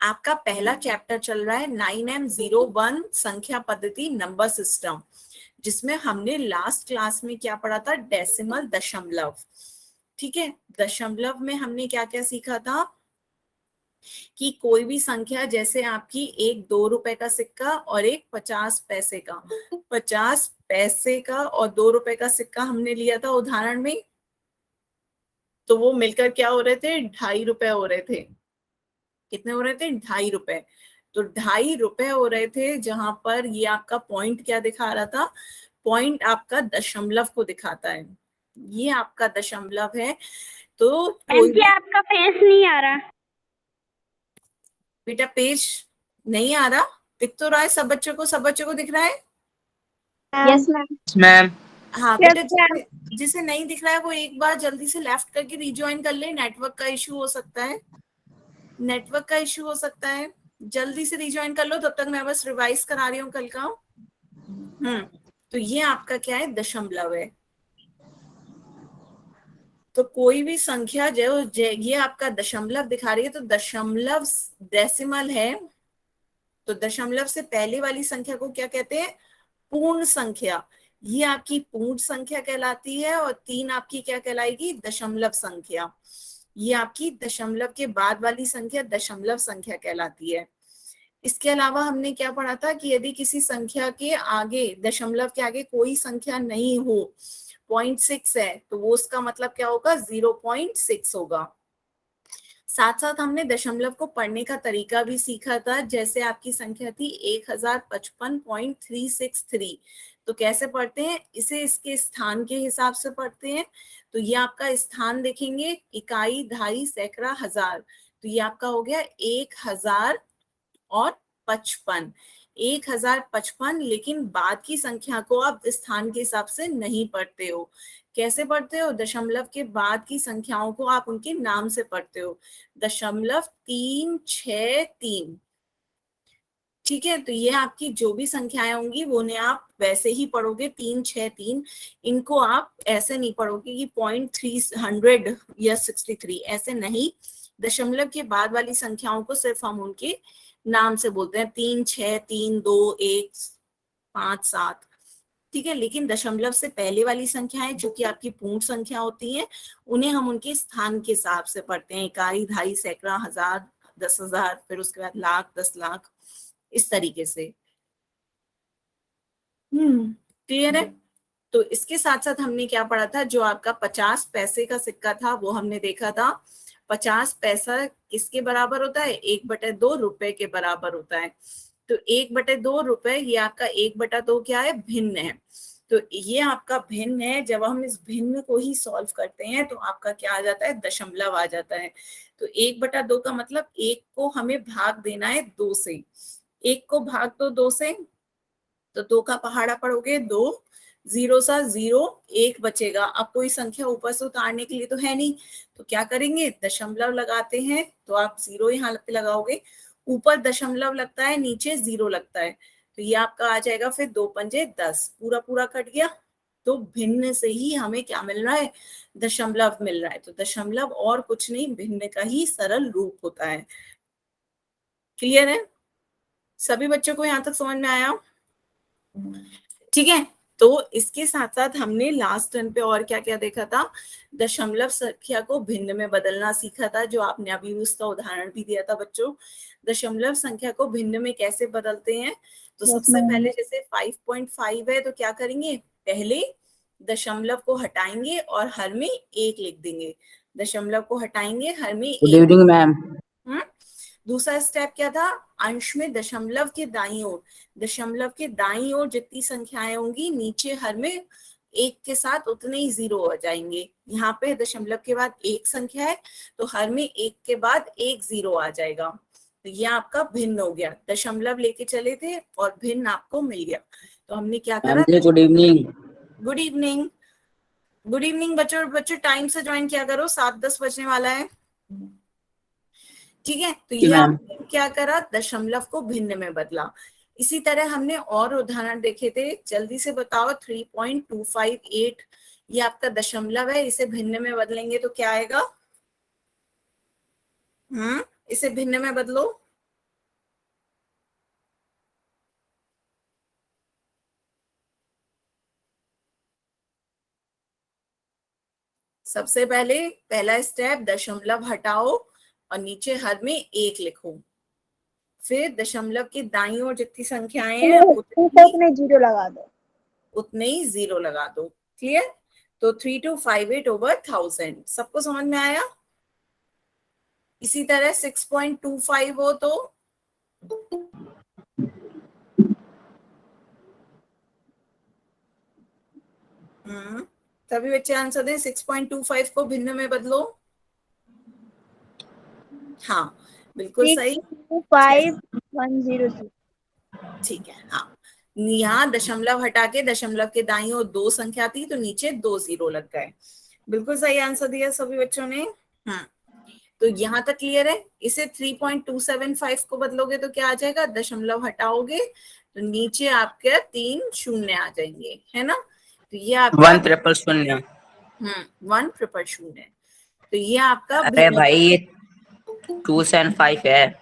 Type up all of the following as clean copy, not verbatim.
आपका पहला चैप्टर चल रहा है 9M01 संख्या पद्धति नंबर सिस्टम, जिसमें हमने लास्ट क्लास में क्या पढ़ा था, डेसिमल दशमलव। ठीक है, दशमलव में हमने क्या क्या सीखा था कि कोई भी संख्या, जैसे आपकी एक 2 रुपए का सिक्का और एक 50 पैसे का, 50 पैसे का और 2 रुपए का सिक्का हमने लिया था उदाहरण में, तो वो मिलकर क्या हो रहे थे, 2.5 रुपए हो रहे थे। कितने हो रहे थे, 2.5 रुपए। तो 2.5 रुपए हो रहे थे, जहां पर ये आपका पॉइंट क्या दिखा रहा था, पॉइंट आपका दशमलव को दिखाता है, ये आपका दशमलव है। तो कोई भी आपका फेस नहीं आ रहा बेटा, पेज नहीं आ रहा, दिख तो रहा है सब बच्चों को, सब बच्चों को दिख रहा है। Yes ma'am. हाँ बेटा, जिसे नहीं दिख रहा है वो एक बार जल्दी से लेफ्ट करके रिज्वाइन कर ले, नेटवर्क का इशू हो सकता है, नेटवर्क का इशू हो सकता है, जल्दी से रिज्वाइन कर लो, तब तक मैं बस रिवाइज करा रही हूँ कल का। तो ये आपका क्या है, दशमलव है। तो कोई भी संख्या जो ये आपका दशमलव दिखा रही है, तो दशमलव डेसिमल है, तो दशमलव से पहले वाली संख्या को क्या कहते हैं, पूर्ण संख्या। ये आपकी पूर्ण संख्या कहलाती है, और 3 आपकी क्या कहलाएगी, दशमलव संख्या। ये आपकी दशमलव के बाद वाली संख्या दशमलव संख्या कहलाती है। इसके अलावा हमने क्या पढ़ा था कि यदि किसी संख्या के आगे, दशमलव के आगे कोई संख्या नहीं हो, 0.6 है, तो वो उसका मतलब क्या होगा, 0.6 होगा। साथ साथ हमने दशमलव को पढ़ने का तरीका भी सीखा था। जैसे आपकी संख्या थी 1055.363, तो कैसे पढ़ते हैं इसे, इसके स्थान के हिसाब से पढ़ते हैं। तो ये आपका स्थान देखेंगे, इकाई, दहाई, सैकड़ा, हजार, तो ये आपका हो गया 1055, 1055। लेकिन बाद की संख्या को आप स्थान के हिसाब से नहीं पढ़ते हो। कैसे पढ़ते हो, दशमलव के बाद की संख्याओं को आप उनके नाम से पढ़ते हो, 0.363। ठीक है, तो ये आपकी जो भी संख्याएं होंगी वो उन्हें आप वैसे ही पढ़ोगे, 363। इनको आप ऐसे नहीं पढ़ोगे कि 0.300 या 63, ऐसे नहीं। दशमलव के बाद वाली संख्याओं को सिर्फ हम उनके नाम से बोलते हैं, 3, 6, 3, 2, 1, 5, 7। ठीक है, लेकिन दशमलव से पहले वाली संख्याएं जो कि आपकी पूर्ण संख्या होती हैं, उन्हें हम उनके स्थान के हिसाब से पढ़ते हैं, इकाई, दहाई, सैकड़ा, हजार, 10,000, फिर उसके बाद लाख, 10 लाख, इस तरीके से। क्लियर है। तो इसके साथ साथ हमने क्या पढ़ा था, जो आपका 50 पैसे का सिक्का था वो हमने देखा था, 50 पैसा किसके बराबर होता है, 1/2 रुपए के बराबर होता है। तो 1/2 रुपए, ये आपका 1/2 क्या है, भिन्न है। तो ये आपका भिन्न है, जब हम इस भिन्न को ही सॉल्व करते हैं तो आपका क्या आ जाता है, दशमलव आ जाता है। तो 1/2 का मतलब 1 को हमें भाग देना है 2 से, 1 को भाग दो 2 से, तो 2 का पहाड़ा पढ़ोगे 2, 0 सा 0, 1 बचेगा। अब कोई संख्या ऊपर से उतारने के लिए तो है नहीं, तो क्या करेंगे, दशमलव लगाते हैं, तो आप 0 यहाँ पे लगाओगे, ऊपर दशमलव लगता है, नीचे 0 लगता है, तो ये आपका आ जाएगा फिर 2 पंजे 10, पूरा पूरा कट गया। तो भिन्न से ही हमें क्या मिल रहा है, दशमलव मिल रहा है। तो दशमलव और कुछ नहीं, भिन्न का ही सरल रूप होता है। क्लियर है, सभी बच्चों को यहाँ तक समझ में आया। ठीक है, तो इसके साथ साथ हमने लास्ट टर्न पे और क्या क्या देखा था, दशमलव संख्या को भिन्न में बदलना सीखा था, जो आपने अभी उसका उदाहरण भी दिया था बच्चों। दशमलव संख्या को भिन्न में कैसे बदलते हैं, तो सबसे पहले जैसे 5.5 है, तो क्या करेंगे, पहले दशमलव को हटाएंगे और हर में 1 लिख देंगे, दशमलव को हटाएंगे, हर में 1। Good evening ma'am. दूसरा स्टेप क्या था, अंश में दशमलव के दाईं ओर, दशमलव के दाईं ओर जितनी संख्याएं होंगी नीचे हर में 1 के साथ उतने ही 0 हो जाएंगे। यहाँ पे दशमलव के बाद 1 संख्या है, तो हर में 1 के बाद 1 0 आ जाएगा। तो ये आपका भिन्न हो गया, दशमलव लेके चले थे और भिन्न आपको मिल गया। तो हमने क्या करा, good evening. Good evening, good evening बच्चों। बच्चों टाइम से ज्वाइन किया करो, 7:10 बजने वाला है। ठीक है, तो ये आपने क्या करा, दशमलव को भिन्न में बदला। इसी तरह हमने और उदाहरण देखे थे, जल्दी से बताओ। 3.258 ये आपका दशमलव है, इसे भिन्न में बदलेंगे तो क्या आएगा, इसे भिन्न में बदलो। सबसे पहले पहला स्टेप, दशमलव हटाओ और नीचे हर में 1 लिखो। फिर दशमलव की दाईं ओर जितनी संख्याएं हैं उतने जीरो लगा दो, उतने ही 0 लगा दो। क्लियर? तो 3258/1000 सबको समझ में आया? इसी तरह 6.25 हो तो सभी बच्चे आंसर दें। 6.25 को भिन्न में बदलो। हाँ बिल्कुल सही। 62510। ठीक है। हाँ, यहाँ दशमलव हटा के दशमलव के दाईं ओर 2 संख्या थी तो नीचे 2 0 लग गए। बिल्कुल सही आंसर दिया सभी बच्चों ने। तो यहाँ तक क्लियर है। इसे 3.275 को बदलोगे तो क्या आ जाएगा? दशमलव हटाओगे तो नीचे आपके 3 शून्य आ जाएंगे, है ना? तो ये आपका 1 ट्रिपल शून्य। 1 ट्रिपल शून्य। तो ये आपका अरे भाई ये 275 है।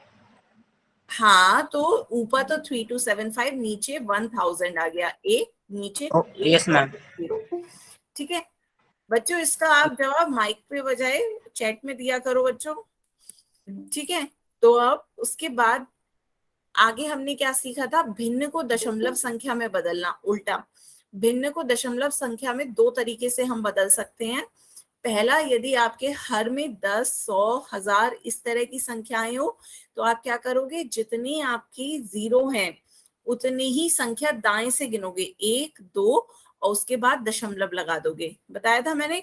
हाँ, तो ऊपर तो 3275, नीचे 1000 आ गया, एक नीचे यस मैम। 0। ठीक है बच्चों, इसका आप जवाब माइक पे बजाय चैट में दिया करो बच्चों। ठीक है, तो अब उसके बाद आगे हमने क्या सीखा था? भिन्न को दशमलव संख्या में बदलना। उल्टा, भिन्न को दशमलव संख्या में 2 तरीके से हम बदल सकते हैं। पहला, यदि आपके हर में 10, 100, 1000 इस तरह की संख्याएं हो तो आप क्या करोगे? जितनी आपकी 0 हैं उतनी ही संख्या दाएं से गिनोगे, 1, 2 और उसके बाद दशमलव लगा दोगे। बताया था मैंने,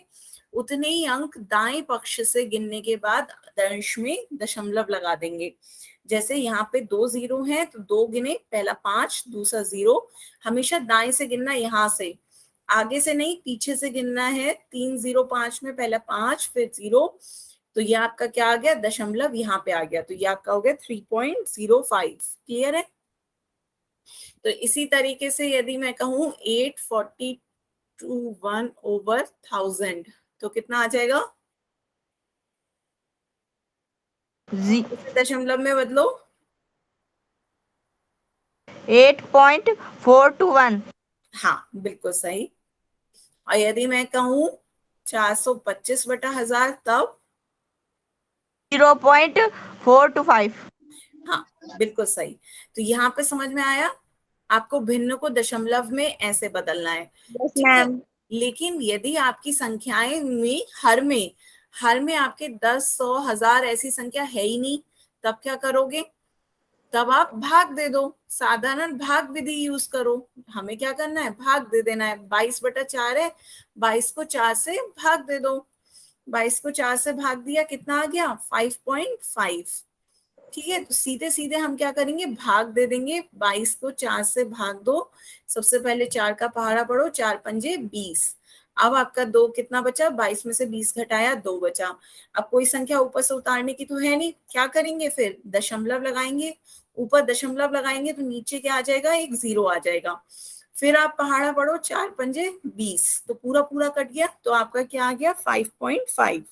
उतने ही अंक दाएं पक्ष से गिनने के बाद दंश में दशमलव लगा देंगे। जैसे यहाँ पे 2 0 हैं तो 2 गिने, पहला 5, दूसरा 0। हमेशा दाएं से गिनना, यहाँ से, आगे से नहीं, पीछे से गिनना है। 3 0 5 में पहला 5 फिर 0। तो ये आपका क्या आ गया? दशमलव यहाँ पे आ गया, तो ये आपका हो गया 3.05। क्लियर है? तो इसी तरीके से यदि मैं कहूं 842/1000 तो कितना आ जाएगा? दशमलव में बदलो। 8.421। हाँ बिल्कुल सही। और यदि मैं कहूं 425/1000 तब 0.425। हाँ बिल्कुल सही। तो यहाँ पे समझ में आया? आपको भिन्न को दशमलव में ऐसे बदलना है। यस ठीक है, मैम। लेकिन यदि आपकी संख्याएं में हर में आपके 10, 100, 1000 ऐसी संख्या है ही नहीं, तब क्या करोगे? तब आप भाग दे दो, साधारण भाग विधि यूज करो। हमें क्या करना है? भाग दे देना है। 22/4 है, 22 को 4 से भाग दे दो। 22 को 4 से भाग दिया, कितना आ गया? 5.5। ठीक है, तो सीधे सीधे हम क्या करेंगे? भाग दे देंगे। 22 को 4 से भाग दो। सबसे पहले 4 का पहाड़ा पढ़ो, 4 पंजे 20। अब आपका 2 कितना बचा? 22 में से 20 घटाया, 2 बचा। अब कोई संख्या ऊपर से उतारने की तो है नहीं, क्या करेंगे? फिर दशमलव लगाएंगे। ऊपर दशमलव लगाएंगे तो नीचे क्या आ जाएगा? एक 0 आ जाएगा। फिर आप पहाड़ा पढ़ो, 4 पंजे 20, तो पूरा पूरा कट गया, तो आपका क्या आ गया? 5.5।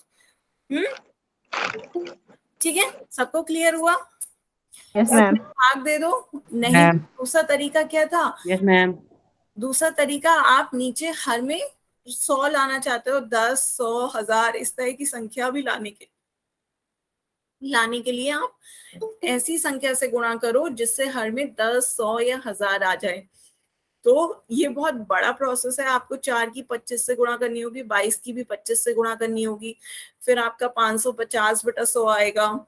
ठीक है, सबको क्लियर हुआ? Yes ma'am. भाग दे दो। नहीं, दूसरा तरीका क्या था? Yes ma'am. दूसरा तरीका, आप नीचे हर में 100 लाना चाहते हो, 10, 100, 1000 इस तरह की संख्या भी लाने के लिए आप ऐसी संख्या से गुणा करो जिससे हर में 10, 100 या 1000 आ जाए। तो ये बहुत बड़ा प्रोसेस है। आपको 4 की 25 से गुणा करनी होगी, 22 की भी 25 से गुणा करनी होगी। फिर आपका 550/100 आएगा।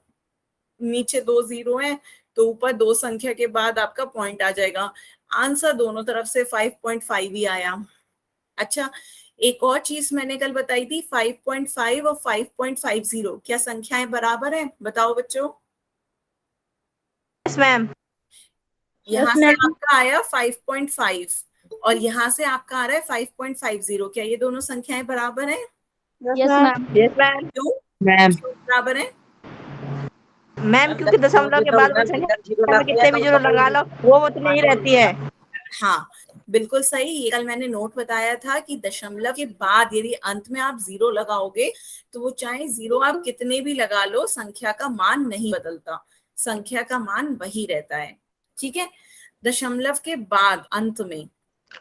नीचे 2 0 है तो ऊपर 2 संख्या के बाद आपका पॉइंट आ जाएगा। आंसर दोनों तरफ से 5.5 ही आया। अच्छा, एक और चीज मैंने कल बताई थी, 5.5 और 5.50 क्या संख्याएं बराबर हैं? बताओ बच्चों। Yes ma'am. यहाँ से आपका आया 5.5 और यहाँ से आपका आ रहा है 5.50। क्या ये दोनों संख्याएं बराबर हैं? Yes ma'am. Yes ma'am. क्यों मैम बराबर है? मैम क्योंकि दशमलव के बाद में कितने भी जीरो लगा लो वो उतनी ही रहती है। हाँ, बिल्कुल सही। ये कल मैंने नोट बताया था कि दशमलव के बाद यदि अंत में आप 0 लगाओगे तो वो चाहे 0 आप कितने भी लगा लो, संख्या का मान नहीं बदलता, संख्या का मान वही रहता है। ठीक है, दशमलव के बाद अंत में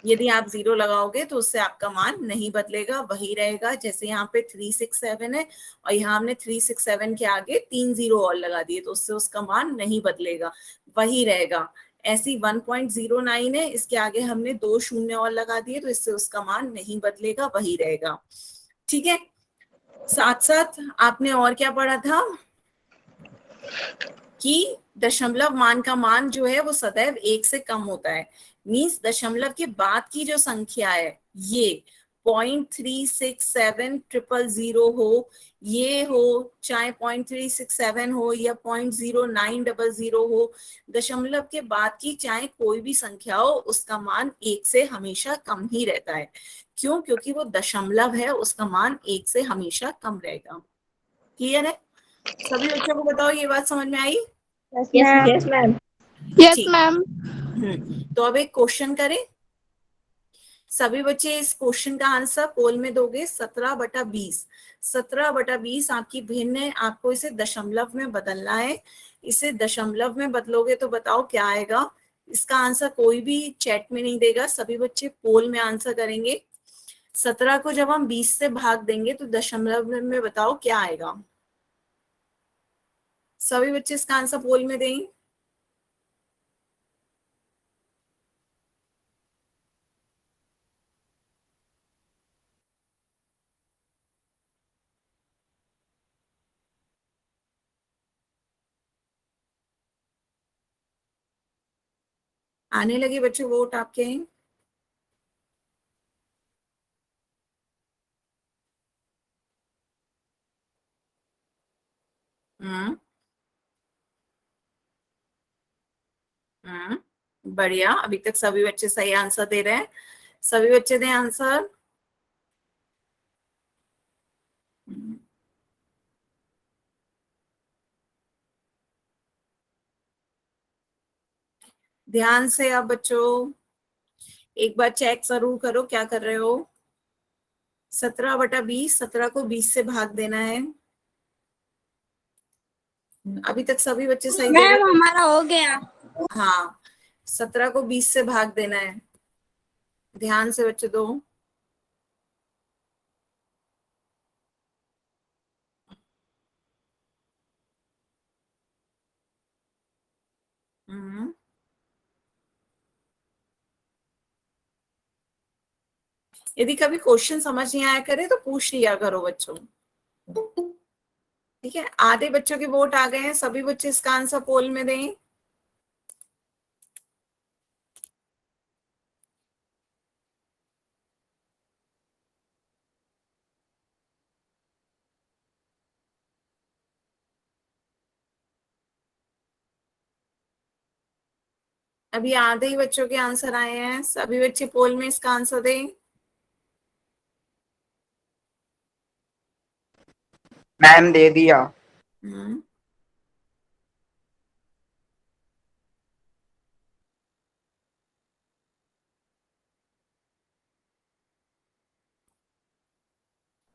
यदि आप 0 लगाओगे तो उससे आपका मान नहीं बदलेगा, वही रहेगा। जैसे यहाँ पे 367 है और यहाँ हमने 367 के आगे 3 0 और लगा दिए तो उससे उसका मान नहीं बदलेगा, वही रहेगा। ऐसी 1.09 है, इसके आगे हमने 2 शून्य और लगा दिए तो इससे उसका मान नहीं बदलेगा, वही रहेगा। ठीक है, साथ साथ आपने और क्या पढ़ा था कि दशमलव मान का मान जो है वो सदैव 1 से कम होता है। मींस दशमलव के बाद की जो संख्या है ये 0.367000 हो, ये हो चाहे 0.367 हो या 0.0900 हो, दशमलव के बाद की चाहे कोई भी संख्या हो उसका मान 1 से हमेशा कम ही रहता है। क्यों? क्योंकि वो दशमलव है, उसका मान 1 से हमेशा कम रहेगा। क्लियर है? सभी बच्चों को बताओ, ये बात समझ में आई? Yes ma'am. यस ठीक। मैम। तो अब एक क्वेश्चन करें। सभी बच्चे इस क्वेश्चन का आंसर पोल में दोगे। 17/20, 17/20 आपकी भिन्न है, आपको इसे दशमलव में बदलना है। इसे दशमलव में बदलोगे तो बताओ क्या आएगा। इसका आंसर कोई भी चैट में नहीं देगा, सभी बच्चे पोल में आंसर करेंगे। 17 को जब हम 20 से भाग देंगे तो दशमलव में बताओ क्या आएगा। सभी बच्चे इसका आंसर पोल में दें। आने लगे बच्चों वोट आपके। हम्म बढ़िया, अभी तक सभी बच्चे सही आंसर दे रहे हैं। सभी बच्चे दें आंसर। ध्यान से आप बच्चों एक बार चेक जरूर करो क्या कर रहे हो। 17/20, 17 को 20 से भाग देना है। अभी तक सभी बच्चे सही दे रहे मैम हैं। हमारा हो गया। हाँ, 17 को 20 से भाग देना है। ध्यान से बच्चे दो। हम्म यदि कभी क्वेश्चन समझ नहीं आया करे तो पूछ लिया करो बच्चों। ठीक है, आधे बच्चों के वोट आ गए हैं, सभी बच्चे इसका आंसर पोल में दें। अभी आधे ही बच्चों के आंसर आए हैं, सभी बच्चे पोल में इसका आंसर दें। मैम दे दिया। हम्म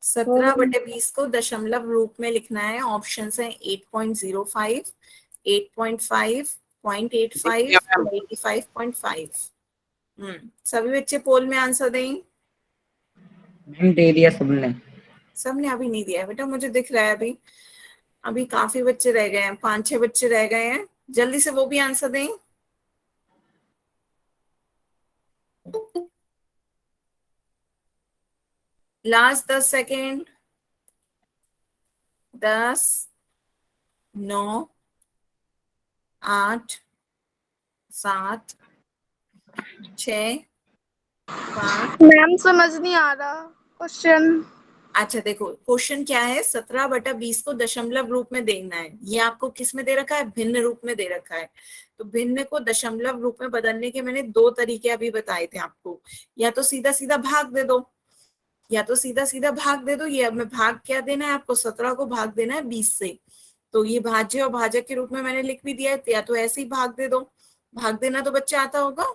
17/20 को दशमलव रूप में लिखना है। ऑप्शन है 8.05, 8.5, 0.85 मैम और 85.5। सभी बच्चे पोल में आंसर दें। मैम दे दिया सबने। सबने अभी नहीं दिया है बेटा, मुझे दिख रहा है अभी। अभी काफी बच्चे रह गए हैं, 5-6 बच्चे रह गए हैं, जल्दी से वो भी आंसर दें। Last 10 second. 10, 9, 8, 7, 6, 5। मैम समझ नहीं आ रहा क्वेश्चन। अच्छा देखो, क्वेश्चन क्या है, 17/20 को दशमलव रूप में देना है। ये आपको किस में दे रखा है? भिन्न रूप में दे रखा है। तो भिन्न को दशमलव रूप में बदलने के मैंने 2 तरीके अभी बताए थे आपको। या तो सीधा सीधा भाग दे दो, या तो सीधा सीधा भाग दे दो। ये अब मैं भाग क्या देना है आपको? 17 को भाग देना है 20 से। तो ये भाज्य और भाजक के रूप में मैंने लिख भी दिया है। या तो ऐसे ही भाग दे दो। भाग देना तो बच्चा आता होगा,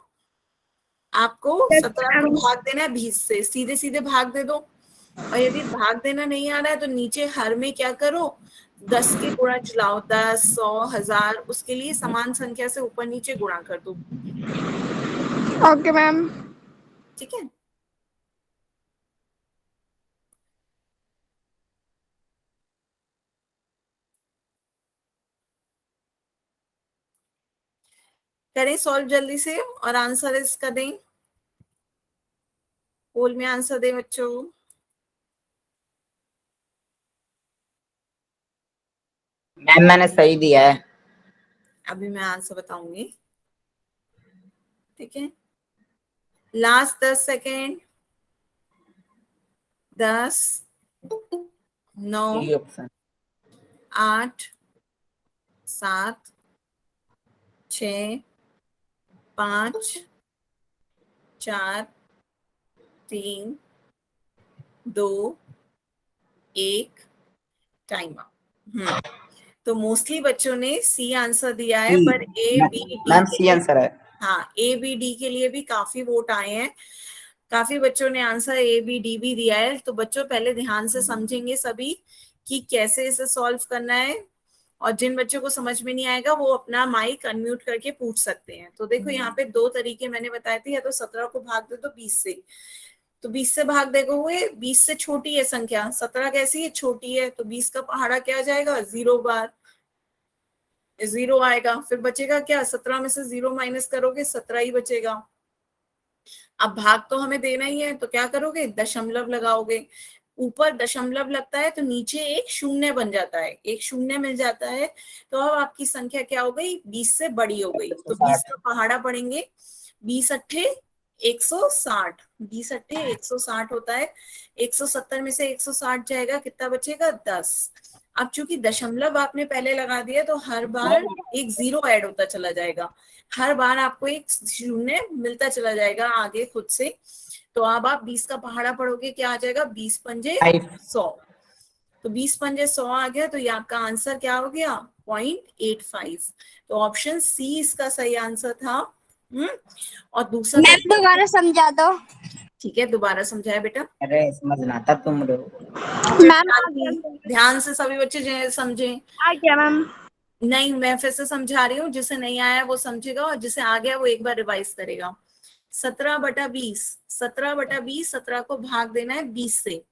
आपको 17 को भाग देना है 20 से, सीधे सीधे भाग दे दो। और यदि भाग देना नहीं आ रहा है तो नीचे हर में क्या करो, 10 के गुणा चलाओ, 10, 100, 1000, उसके लिए समान संख्या से ऊपर नीचे गुणा कर दो। Okay ma'am. ठीक है, करें सॉल्व जल्दी से और आंसर इसका दें, पोल में आंसर दें बच्चों। मैम मैंने सही दिया है। अभी मैं आंसर बताऊंगी, ठीक है। Last 10 second, 10, 9, D option. 8, 7, 6, 5, 4, 3, 2, 1, time up. तो मोस्टली बच्चों ने सी आंसर दिया है, पर ए बी डी मैम के सी लिए, आंसर है। हाँ ए बी डी के लिए भी काफी वोट आए हैं, काफी बच्चों ने आंसर ए बी डी भी दिया है। तो बच्चों पहले ध्यान से समझेंगे सभी कि कैसे इसे सॉल्व करना है, और जिन बच्चों को समझ में नहीं आएगा वो अपना माइक अनम्यूट करके पूछ सकते हैं। तो देखो यहाँ पे दो तरीके मैंने बताए थे, या तो 17 को भाग दे दो 20 से, तो 20 से भाग देखोगे 20 से छोटी है संख्या, 17 कैसी है, छोटी है, तो 20 का पहाड़ा क्या आ जाएगा, 0 बार, 0 आएगा। फिर बचेगा क्या, 17 में से 0 माइनस करोगे 17 ही बचेगा। अब भाग तो हमें देना ही है, तो क्या करोगे, दशमलव लगाओगे। ऊपर दशमलव लगता है तो नीचे एक शून्य बन जाता है, एक शून्य मिल जाता है, तो अब आपकी संख्या क्या हो गई, 20 से बड़ी हो गई। तो 20 का पहाड़ा पढ़ेंगे, 20 अट्ठे 160, 20 अट्ठे 160 होता है, 170 में से 160 जाएगा, कितना बचेगा, 10। अब चूंकि दशमलव आपने पहले लगा दिया तो हर बार एक 0 ऐड होता चला जाएगा, हर बार आपको एक शून्य मिलता चला जाएगा आगे खुद से। तो अब आप 20 का पहाड़ा पढ़ोगे, क्या आ जाएगा, 20 पंजे 100, तो 20 पंजे 100 आ गया, तो ये आपका आंसर क्या हो गया, 0.85। तो ऑप्शन सी इसका सही आंसर था। और दूसरा मैम दोबारा समझा दो। ठीक है, दोबारा समझाया बेटा। अरे समझना था तुम लोग। मैम आ गया, ध्यान से सभी बच्चे समझें। आ गया मैम। नहीं, मैं फिर से समझा रही हूँ, जिसे नहीं आया वो समझेगा और जिसे आ गया वो एक बार रिवाइज करेगा। 17/20, 17/20, 17 को भाग देना है 20 से,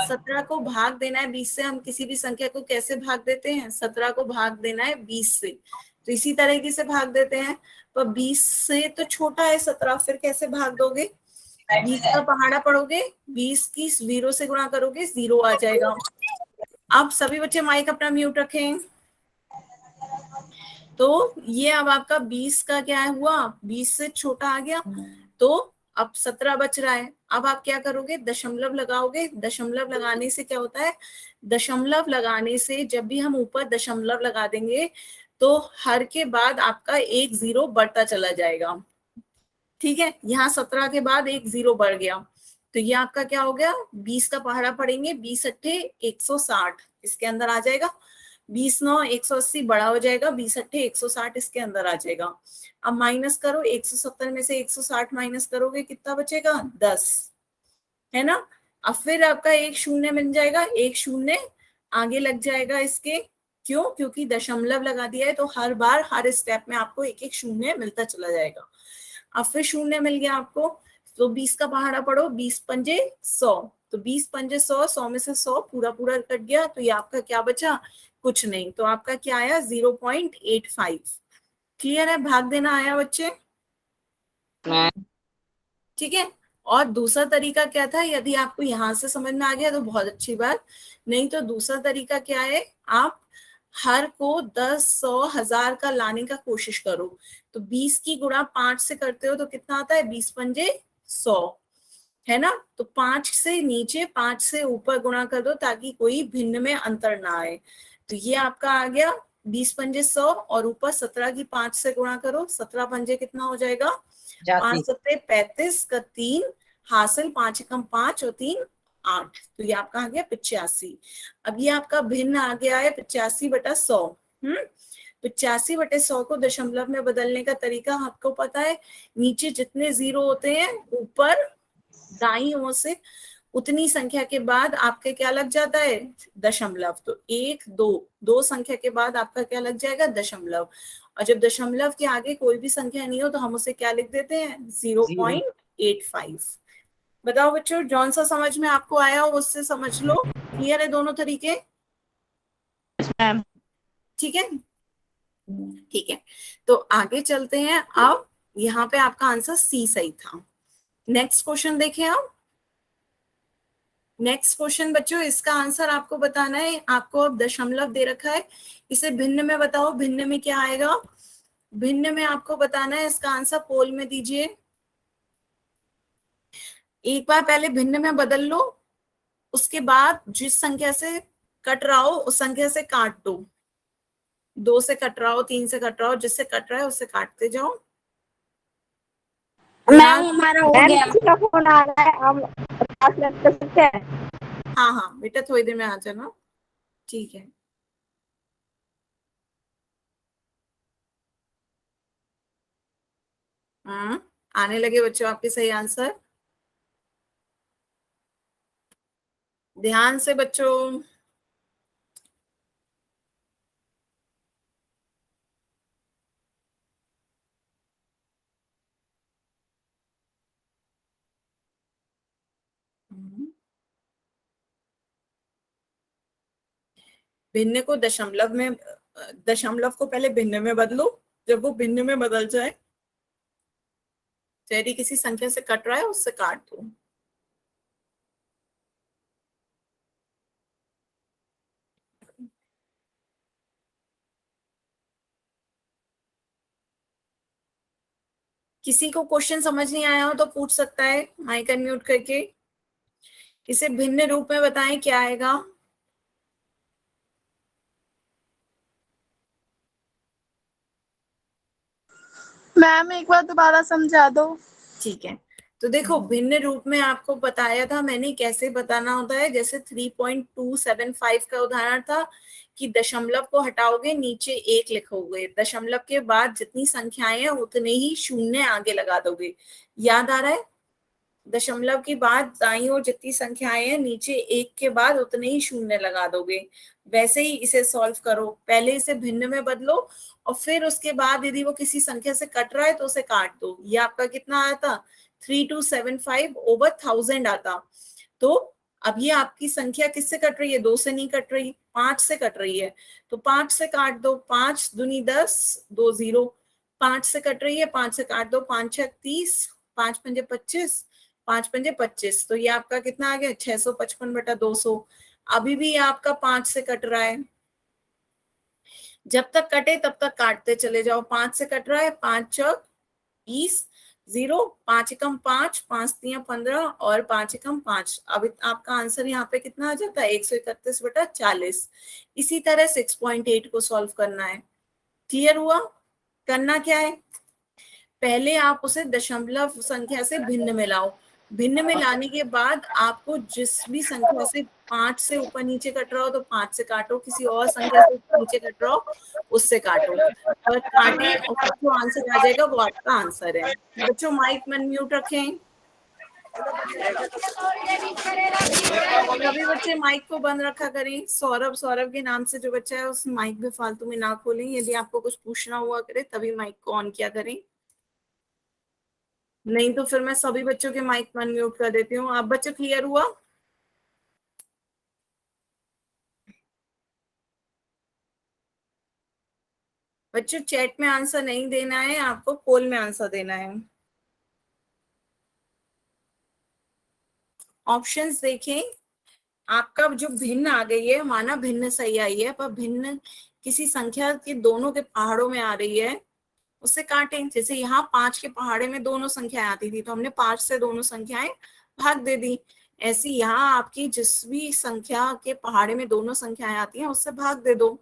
17 को भाग देना है 20 से। हम किसी भी संख्या को कैसे भाग देते हैं, 17 को भाग देना है 20 से, तो इसी तरीके से भाग देते हैं। पर 20 से तो छोटा है 17, फिर कैसे भाग दोगे, 20 का पहाड़ा पढ़ोगे, 20 की 0 से गुणा करोगे, 0 आ जाएगा। अब सभी बच्चे माइक अपना म्यूट रखें। तो ये अब आपका 20 का क्या हुआ, 20 से छोटा आ गया, तो अब 17 बच रहा है। अब आप क्या करोगे, दशमलव लगाओगे। दशमलव लगाने से क्या होता है, दशमलव लगाने से जब भी हम ऊपर दशमलव लगा देंगे तो हर के बाद आपका एक 0 बढ़ता चला जाएगा। ठीक है, यहाँ 17 के बाद एक 0 बढ़ गया, तो ये आपका क्या हो गया, 20 का पहाड़ा पढ़ेंगे, 20 अट्ठे 160 इसके अंदर आ जाएगा, 20 9 180 बड़ा हो जाएगा, 20 अट्ठे 160 इसके अंदर आ जाएगा। अब माइनस करो, 170 में से 160 माइनस करोगे, कितना बचेगा, 10, है ना। अब फिर आपका एक शून्य मिल जाएगा, एक शून्य आगे लग जाएगा इसके, क्यों, क्योंकि दशमलव लगा दिया है, तो हर बार हर स्टेप में आपको एक एक शून्य मिलता चला जाएगा। अब फिर शून्य मिल गया आपको, तो 20 का पहाड़ा पढ़ो, 20 पंजे 100, तो 20 पंजे 100, 100 में से 100 पूरा पूरा कट गया, तो ये आपका क्या बचा, कुछ नहीं। तो आपका क्या आया, 0.85। क्लियर है, भाग देना आया बच्चे, ठीक है। और दूसरा तरीका क्या था, यदि आपको यहां से समझ में आ गया तो बहुत अच्छी बात, नहीं तो दूसरा तरीका क्या है, आप हर को 10, 100, 1000 का लाने का कोशिश करो। तो 20 की गुणा 5 से करते हो तो कितना आता है, 20 पंजे 100, है ना। तो 5 से नीचे 5 से ऊपर गुणा कर दो ताकि कोई भिन्न में अंतर ना आए। तो ये आपका आ गया 20 पंजे 100, और ऊपर 17 की 5 से गुणा करो, 17 पंजे कितना हो जाएगा, 5 सत्ते 35 का 3 हासिल, 5 एकम 5 और 3 8, तो ये आपका आ गया 85। अब ये आपका भिन्न आ गया है 85/100। 85/100 को दशमलव में बदलने का तरीका आपको पता है, नीचे जितने जीरो होते हैं ऊपर दाईं ओर से उतनी संख्या के बाद आपके क्या लग जाता है, दशमलव। तो 1 2 दो संख्या के बाद आपका क्या लग जाएगा, दशमलव। और जब दशमलव के आगे कोई भी संख्या नहीं हो तो हम उसे क्या लिख देते हैं, 0.85। बताओ बच्चों, जौन सा समझ में आपको आया हो उससे समझ लो। क्लियर है दोनों तरीके? मैम। ठीक है, ठीक है। तो आगे चलते हैं। अब यहाँ पे आपका आंसर सी सही था। नेक्स्ट क्वेश्चन देखें आप। नेक्स्ट क्वेश्चन बच्चों, इसका आंसर आपको बताना है। आपको अब दशमलव दे रखा है, इसे भिन्न में बताओ, भिन्न में क्या आएगा। भिन्न में आपको बताना है, इसका आंसर पोल में दीजिए। एक बार पहले भिन्न में बदल लो, उसके बाद जिस संख्या से कट रहा हो उस संख्या से काट दो। 2 से कट रहा हो, 3 से कट रहा हो, जिससे कट रहा है उससे काटते जाओ। मैम हमारा हो मैम गया। किसी का फोन आ रहा है, हम 50 मिनट कर सकते हैं? हाँ हाँ बेटा, थोड़ी देर में आ जाना। ठीक है। आने लगे बच्चों आपके सही आंसर। ध्यान से बच्चों। भिन्न को दशमलव में, दशमलव को पहले भिन्न में बदलो। जब वो भिन्न में बदल जाए तो यदि किसी संख्या से कट रहा है उससे काट दो। किसी को क्वेश्चन समझ नहीं आया हो तो पूछ सकता है माइक अनम्यूट करके। इसे भिन्न रूप में बताएं क्या आएगा। मैम एक बार दोबारा समझा दो। ठीक है, तो देखो भिन्न रूप में आपको बताया था मैंने कैसे बताना होता है। जैसे 3.275 का उदाहरण था कि दशमलव को हटाओगे, नीचे 1 लिखोगे, दशमलव के बाद जितनी संख्याएं हैं उतने ही शून्य आगे लगा दोगे। याद आ रहा है? दशमलव के बाद दाईं ओर जितनी संख्याएं हैं नीचे 1 के बाद उतने ही शून्य लगा दोगे। वैसे ही इसे सॉल्व करो, पहले इसे भिन्न में बदलो और फिर उसके बाद यदि वो किसी संख्या से कट रहा है तो उसे काट दो। ये आपका कितना आया था, 3275/1000 आता। तो अब ये आपकी संख्या किससे कट रही है, 2 से नहीं कट रही, 5 से कट रही है। तो 5 से काट दो, 5 दूनी 10, 2 0। 5 से कट रही है, 5 से काट दो, 5 6 30, 5 पंजे 25, 5 पंजे 25। तो ये आपका कितना आ गया, 655/200। अभी भी ये आपका 5 से कट रहा है। जब तक कटे तब तक काटते चले जाओ। 5 से कट रहा है, 5 चौक 20, 0, 5 एकम 5, 5 तिया 15 और 5 एकम 5। अब आपका आंसर यहाँ पे कितना आ जाता है, 131/40। इसी तरह 6.8 को सॉल्व करना है। क्लियर हुआ? करना क्या है, पहले आप उसे दशमलव संख्या से भिन्न में लाओ। भिन्न में लाने के बाद आपको जिस भी संख्या से 5 से ऊपर नीचे कट रहा हो तो 5 से काटो, किसी और संख्या से नीचे कट रहा हो उससे काटो और काटे, और फिर जो आंसर आ जाएगा वो आपका आंसर है। बच्चों माइक मन म्यूट रखें। सभी बच्चे माइक को बंद रखा करें। सौरभ, सौरभ के नाम से जो बच्चा है उस माइक भी फालतू में ना खोलें। यदि आपको कुछ पूछना हुआ करे तभी माइक को ऑन किया करें, नहीं तो फिर मैं सभी बच्चों के माइक अनम्यूट कर देती हूँ। आप बच्चे क्लियर हुआ? बच्चों चैट में आंसर नहीं देना है, आपको पोल में आंसर देना है। ऑप्शंस देखें। आपका जो भिन्न आ गई है, माना भिन्न सही आई है, पर भिन्न किसी संख्या के दोनों के पहाड़ों में आ रही है, उससे काटें। जैसे यहाँ 5 के पहाड़े में दोनों संख्याएं आती थी तो हमने 5 से दोनों संख्याएं भाग दे दी। ऐसी यहाँ आपकी जिस भी संख्या के पहाड़े में दोनों संख्याएं आती हैं उससे भाग दे दो।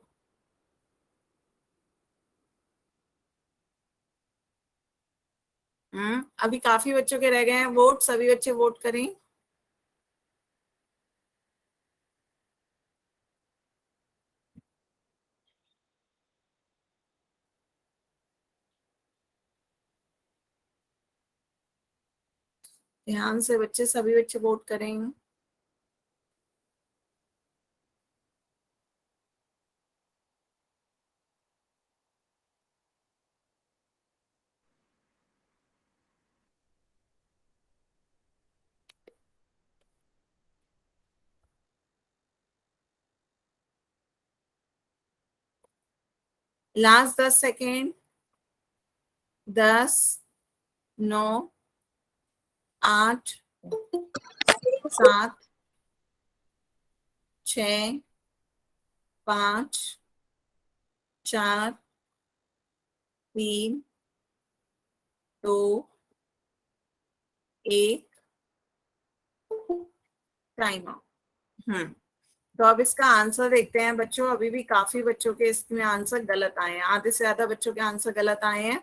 अभी काफी बच्चों के रह गए हैं वोट, सभी बच्चे वोट करें। ध्यान से बच्चे, सभी बच्चे वोट करें। Last 10 second. 10, 9, 8, 7, 6, 5, 4, 3, 2, 1, time out. तो अब इसका आंसर देखते हैं बच्चों। अभी भी काफी बच्चों के इसमें आंसर गलत आए हैं, आधे से ज्यादा बच्चों के आंसर गलत आए हैं।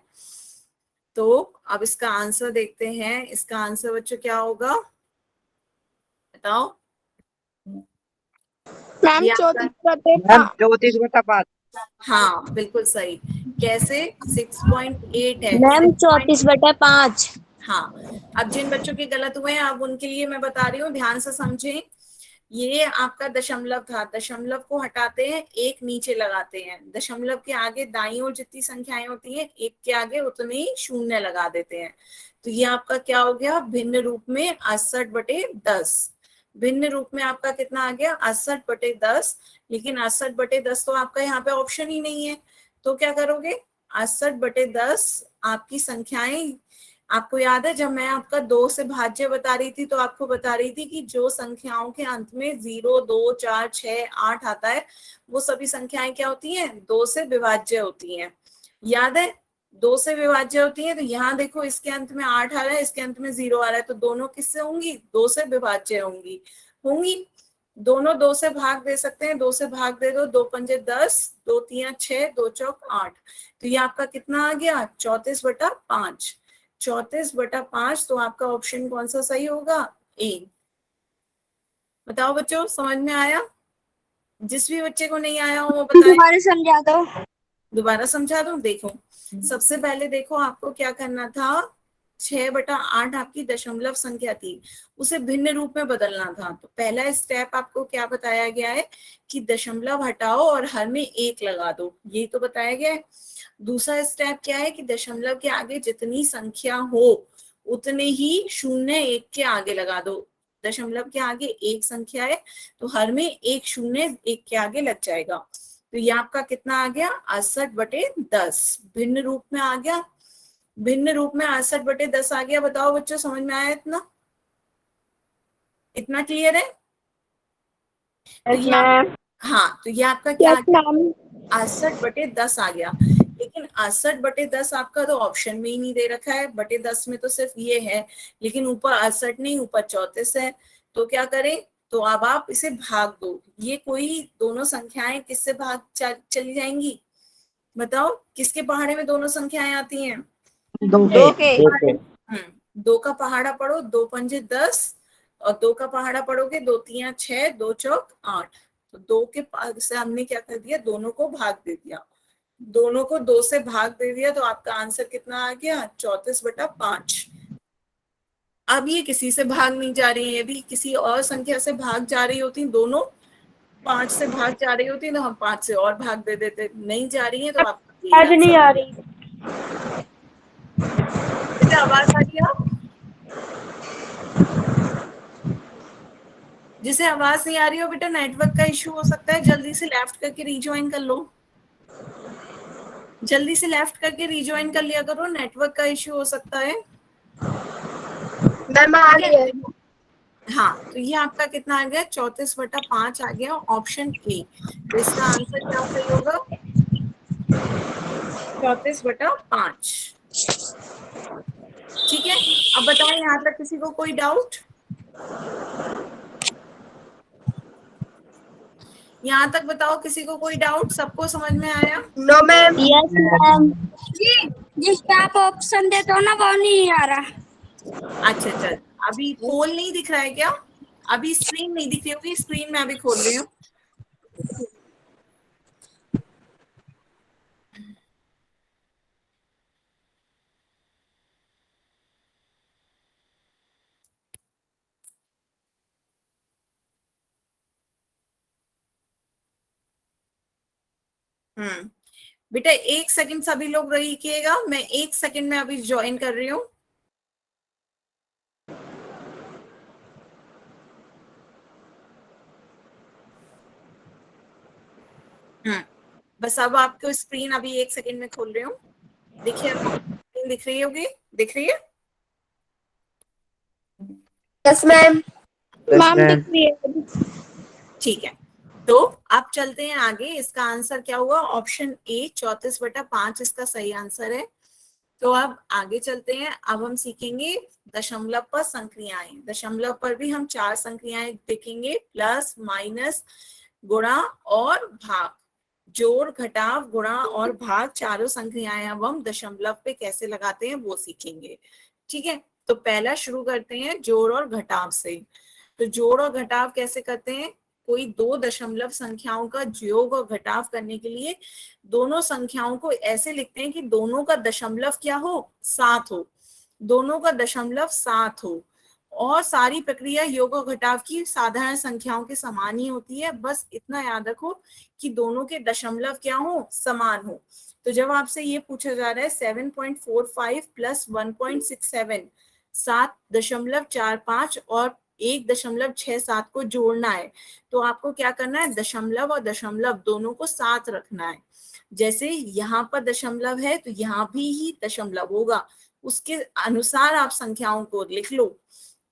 तो अब इसका आंसर देखते हैं। इसका आंसर बच्चों क्या होगा, बताओ। मैम ये आपका, 34/5। हाँ बिल्कुल सही। कैसे, 6.8 है, मैम 6.8। 34/5। हाँ, अब जिन बच्चों के गलत हुए हैं अब उनके लिए मैं बता रही हूँ, ध्यान से समझें। ये आपका दशमलव था, दशमलव को हटाते हैं, एक नीचे लगाते हैं, दशमलव के आगे दाईं ओर जितनी संख्याएं होती हैं एक के आगे उतने ही शून्य लगा देते हैं। तो ये आपका क्या हो गया, भिन्न रूप में 68/10। भिन्न रूप में आपका कितना आ गया, 68/10। लेकिन 68/10 तो आपका यहाँ पे ऑप्शन ही नहीं है, तो क्या करोगे, 68/10 आपकी संख्याएं। आपको याद है जब मैं आपका 2 से भाज्य बता रही थी तो आपको बता रही थी कि जो संख्याओं के अंत में 0, 2, 4, 6, 8 आता है वो सभी संख्याएं क्या होती हैं, 2 से विभाज्य होती हैं। याद है, 2 से विभाज्य होती है। तो यहाँ देखो इसके अंत में 8 आ रहा है, इसके अंत में 0 आ रहा है, तो दोनों किससे होंगी, 2 से विभाज्य होंगी। होंगी दोनों 2 से भाग दे सकते हैं, 2 से भाग दे दो, 2 पंजे 10, 2 तिया 6, 2 चौक 8। तो ये आपका कितना आ गया, 34/5। 34/5। तो आपका ऑप्शन कौन सा सही होगा, ए। बताओ बच्चों, समझ में आया। जिस भी बच्चे को नहीं आया हो वो बताए। दोबारा समझा दो। दोबारा समझा दूं, देखो। सबसे पहले देखो आपको क्या करना था, 6/8 आपकी दशमलव संख्या थी, उसे भिन्न रूप में बदलना था। तो पहला स्टेप आपको क्या बताया गया है कि दशमलव हटाओ और हर में 1 लगा दो, ये तो बताया गया है। दूसरा स्टेप क्या है कि दशमलव के आगे जितनी संख्या हो उतने ही शून्य 1 के आगे लगा दो। दशमलव के आगे एक संख्या है तो हर में एक शून्य 1 के आगे लग जाएगा। तो ये आपका कितना आ गया, 68/10। भिन्न रूप में आ गया, भिन्न रूप में 68/10 आ गया। बताओ बच्चों, समझ में आया इतना, इतना क्लियर है। तो यस ये मैम। हाँ, तो ये आपका क्या आ यस गया, मैम। 68/10 आ गया। लेकिन 68/10 आपका तो ऑप्शन में ही नहीं दे रखा है, बटे 10 में तो सिर्फ ये है, लेकिन ऊपर 68 नहीं, ऊपर 34 है। तो क्या करें, तो अब आप इसे भाग दो। ये कोई दोनों संख्याएं किससे भाग चली जाएंगी, बताओ किसके पहाड़े में दोनों संख्याएं आती हैं। 2 के। 2 का पहाड़ा पढ़ो, 2 पंजे 10, और 2 का पहाड़ा पढ़ोगे, 2 तिया 6, 2 चौक 8। तो 2 के से हमने क्या कर दिया, दोनों को भाग दे दिया, दोनों को 2 से भाग दे दिया। तो आपका आंसर कितना आ गया, 34/5। अब ये किसी से भाग नहीं जा रही है, यदि किसी और संख्या से भाग जा रही होती, दोनों 5 से भाग जा रही होती तो हम 5 से और भाग दे देते, नहीं जा रही है तो आपका यही आज नहीं आंसर। आ रही। बेटा आवाज आ रही है, जिसे आवाज नहीं आ रही हो बेटा, नेटवर्क का इश्यू हो सकता है, जल्दी से लेफ्ट करके रिज्वाइन कर लो, जल्दी से लेफ्ट करके रिज्वाइन कर लिया करो, नेटवर्क का इश्यू हो सकता है। मैम आ ठीक रही है। है, हाँ। तो ये आपका कितना आ गया, 34/5 आ गया, ऑप्शन ए। तो इसका आंसर क्या सही होगा, 34/5। ठीक है, अब बताओ यहाँ तक किसी को कोई डाउट, यहाँ तक बताओ किसी को कोई डाउट, सबको समझ में आया। No ma'am. Yes ma'am. जी, जिस पे आप ऑप्शन देते हो ना वो नहीं आ रहा। अच्छा चल, अभी पोल नहीं दिख रहा है क्या, अभी स्क्रीन नहीं दिख रही होगी, स्क्रीन में अभी खोल रही हूँ। बेटा 1 सेकंड सभी लोग रहिएगा, मैं 1 सेकंड में अभी ज्वाइन कर रही हूँ। बस अब आपको स्क्रीन अभी 1 सेकंड में खोल रही हूँ। देखिए स्क्रीन दिख रही होगी, दिख रही है? Yes ma'am. मैम दिख रही है। ठीक है, तो आप चलते हैं आगे। इसका आंसर क्या हुआ? ऑप्शन ए 34/5 इसका सही आंसर है। तो अब आगे चलते हैं। अब हम सीखेंगे दशमलव पर संक्रियाएं। दशमलव पर भी हम 4 संक्रियाएं देखेंगे, प्लस, माइनस, गुणा और भाग। जोड़, घटाव, गुणा और भाग, चारों संक्रियाएं अब हम दशमलव पे कैसे लगाते हैं वो सीखेंगे। ठीक है, तो पहला शुरू करते हैं जोड़ और घटाव से। तो जोड़ और घटाव कैसे करते हैं? कोई दो दशमलव संख्याओं का योग और घटाव करने के लिए दोनों संख्याओं को ऐसे लिखते हैं कि दोनों का दशमलव क्या हो? 7 हो। दोनों का दशमलव 7 हो। और सारी प्रक्रिया योग और घटाव की साधारण संख्याओं के समान ही होती है। बस इतना याद रखो कि दोनों के दशमलव क्या हो? समान हो। तो जब आपसे ये पूछा जा रहा है 7.45 प्लस 1.67, 7.45 और 1.67 को जोड़ना है, तो आपको क्या करना है? दशमलव और दशमलव दोनों को साथ रखना है। जैसे यहाँ पर दशमलव है तो यहाँ भी दशमलव होगा, उसके अनुसार आप संख्याओं को लिख लो।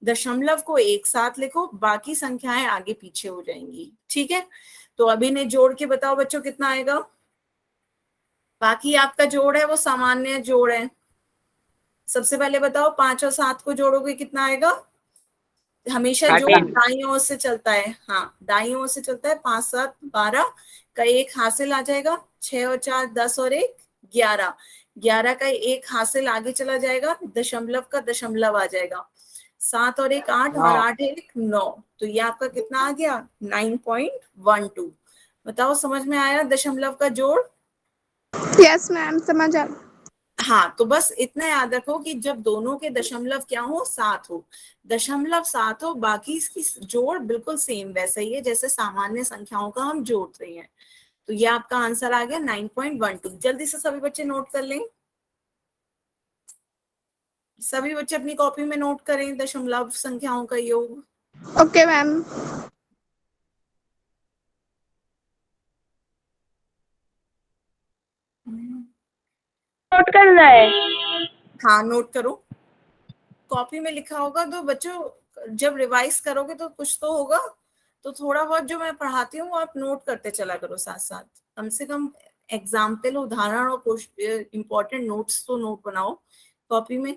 दशमलव को एक साथ लिखो, बाकी संख्याएं आगे पीछे हो जाएंगी। ठीक है, तो अभी ने जोड़ के बताओ बच्चों कितना आएगा? बाकी आपका जोड़ है वो सामान्य जोड़ है। सबसे पहले बताओ 5 और 7 को जोड़ोगे कितना आएगा? हमेशा जोड़ 13। दाईं ओर से चलता है। हाँ, दाईं ओर से चलता है। 5 7 12 का एक हासिल आ जाएगा। 6 और 4 10 और 1 11। 11 का एक हासिल आगे चला जाएगा, दशमलव का दशमलव आ जाएगा। 7 और 1 8 और 8 1 9। तो ये आपका कितना आ गया? 9.12। बताओ समझ में आया दशमलव का जोड़? यस मैम समझ आ। हाँ, तो बस इतना याद रखो कि जब दोनों के दशमलव क्या हो? 7 हो। दशमलव 7 हो, बाकी इसकी जोड़ बिल्कुल सेम वैसा ही है जैसे सामान्य संख्याओं का हम जोड़ रहे हैं। तो ये आपका आंसर आ गया 9.12। जल्दी से सभी बच्चे नोट कर लें। सभी बच्चे अपनी कॉपी में नोट करें दशमलव संख्याओं का योग। Okay ma'am. नोट करना है। हाँ, नोट करो। कॉपी में लिखा होगा तो बच्चों जब रिवाइज करोगे तो कुछ तो होगा। तो थोड़ा बहुत जो मैं पढ़ाती हूँ आप नोट करते चला करो साथ साथ। कम से कम एग्जाम्पल, उदाहरण और इम्पोर्टेंट नोट्स तो नोट बनाओ कॉपी में।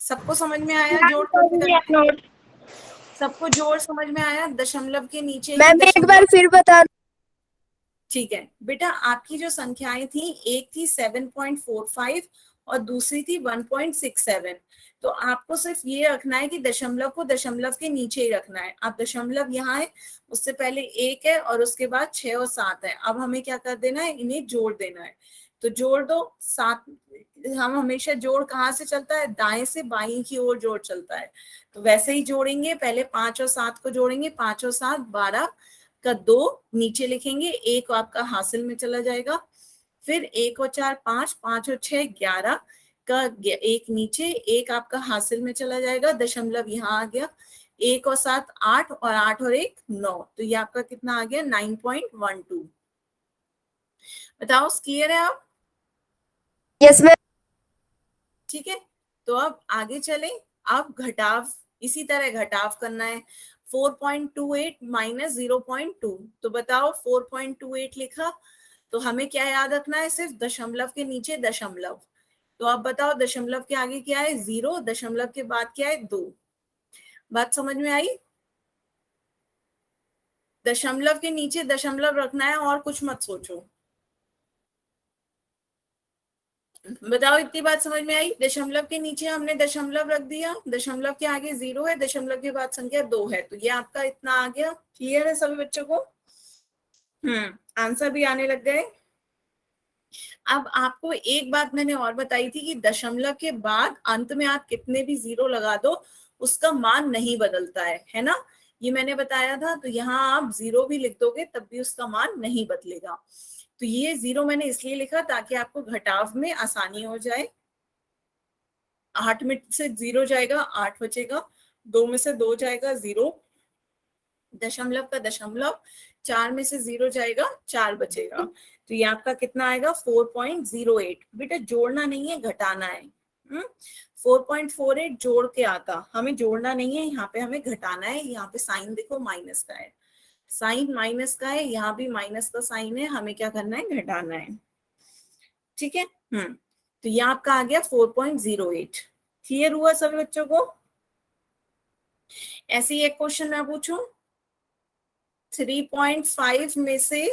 सबको समझ में आया जोड़ कैसे करना है? नोट। सबको जोड़ समझ में आया? दशमलव के नीचे ही मैम एक दशमलव। बार फिर बता। ठीक है बेटा, आपकी जो संख्याएं थी, एक थी 7.45 और दूसरी थी 1.67। तो आपको सिर्फ ये रखना है कि दशमलव को दशमलव के नीचे ही रखना है। अब दशमलव यहाँ है, उससे पहले 1 है और उसके बाद 6 और 7 है। अब हमें क्या कर देना है? इन्हें जोड़ देना है। तो जोड़ दो 7। हम हमेशा जोड़ कहाँ से चलता है? दाएं से बाईं की ओर जोड़ चलता है। तो वैसे ही जोड़ेंगे। पहले 5 और 7 को जोड़ेंगे। 5 और 7 12 का 2 नीचे लिखेंगे, 1 आपका हासिल में चला जाएगा। फिर 1 और 4 5, 5 और 6 11 का 1 नीचे, 1 आपका हासिल में चला जाएगा, दशमलव यहाँ आ गया। 1 और 7 8 और 8 और 1 9। तो ये आपका कितना आ गया? 9.12। बताओ क्लियर है आप? Yes ma'am. ठीक है, तो अब आगे चले। अब घटाव, इसी तरह घटाव करना है। 4.28 माइनस 0.2। तो बताओ 4.28 लिखा तो हमें क्या याद रखना है? सिर्फ दशमलव के नीचे दशमलव। तो अब बताओ दशमलव के आगे क्या है? 0। दशमलव के बाद क्या है? 2। बात समझ में आई? दशमलव के नीचे दशमलव रखना है और कुछ मत सोचो। बताओ इतनी बात समझ में आई? दशमलव के नीचे हमने दशमलव रख दिया, दशमलव के आगे 0 है, दशमलव के बाद संख्या 2 है। तो ये आपका इतना आ गया। क्लियर है सभी बच्चों को? आंसर भी आने लग गए। अब आपको एक बात मैंने और बताई थी कि दशमलव के बाद अंत में आप कितने भी 0 लगा दो उसका मान नहीं बदलता है ना? ये मैंने बताया था। तो यहाँ आप 0 भी लिख दोगे तब भी उसका मान नहीं बदलेगा। तो ये 0 मैंने इसलिए लिखा ताकि आपको घटाव में आसानी हो जाए। 8 में से 0 जाएगा 8 बचेगा, 2 में से 2 जाएगा 0, दशमलव का दशमलव, 4 में से 0 जाएगा 4 बचेगा। तो ये आपका कितना आएगा 4.08। बेटा जोड़ना नहीं है घटाना है। 4.48 जोड़ के आता, हमें जोड़ना नहीं है, यहाँ पे हमें घटाना है। यहाँ पे साइन देखो माइनस का है, साइन माइनस का है, यहाँ भी माइनस का साइन है, हमें क्या करना है घटाना है। ठीक है। तो ये आपका आ गया 4.08। क्लियर हुआ सभी बच्चों को? ऐसे ही एक क्वेश्चन मैं पूछूं, 3.5 में से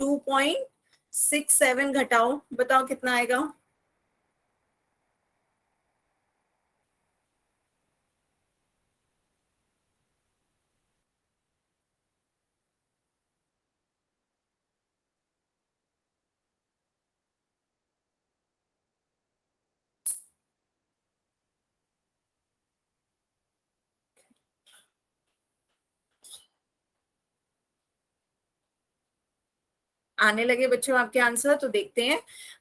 2.67 घटाओ, बताओ कितना आएगा? आने लगे बच्चों आपके आंसर? तो देखते हैं।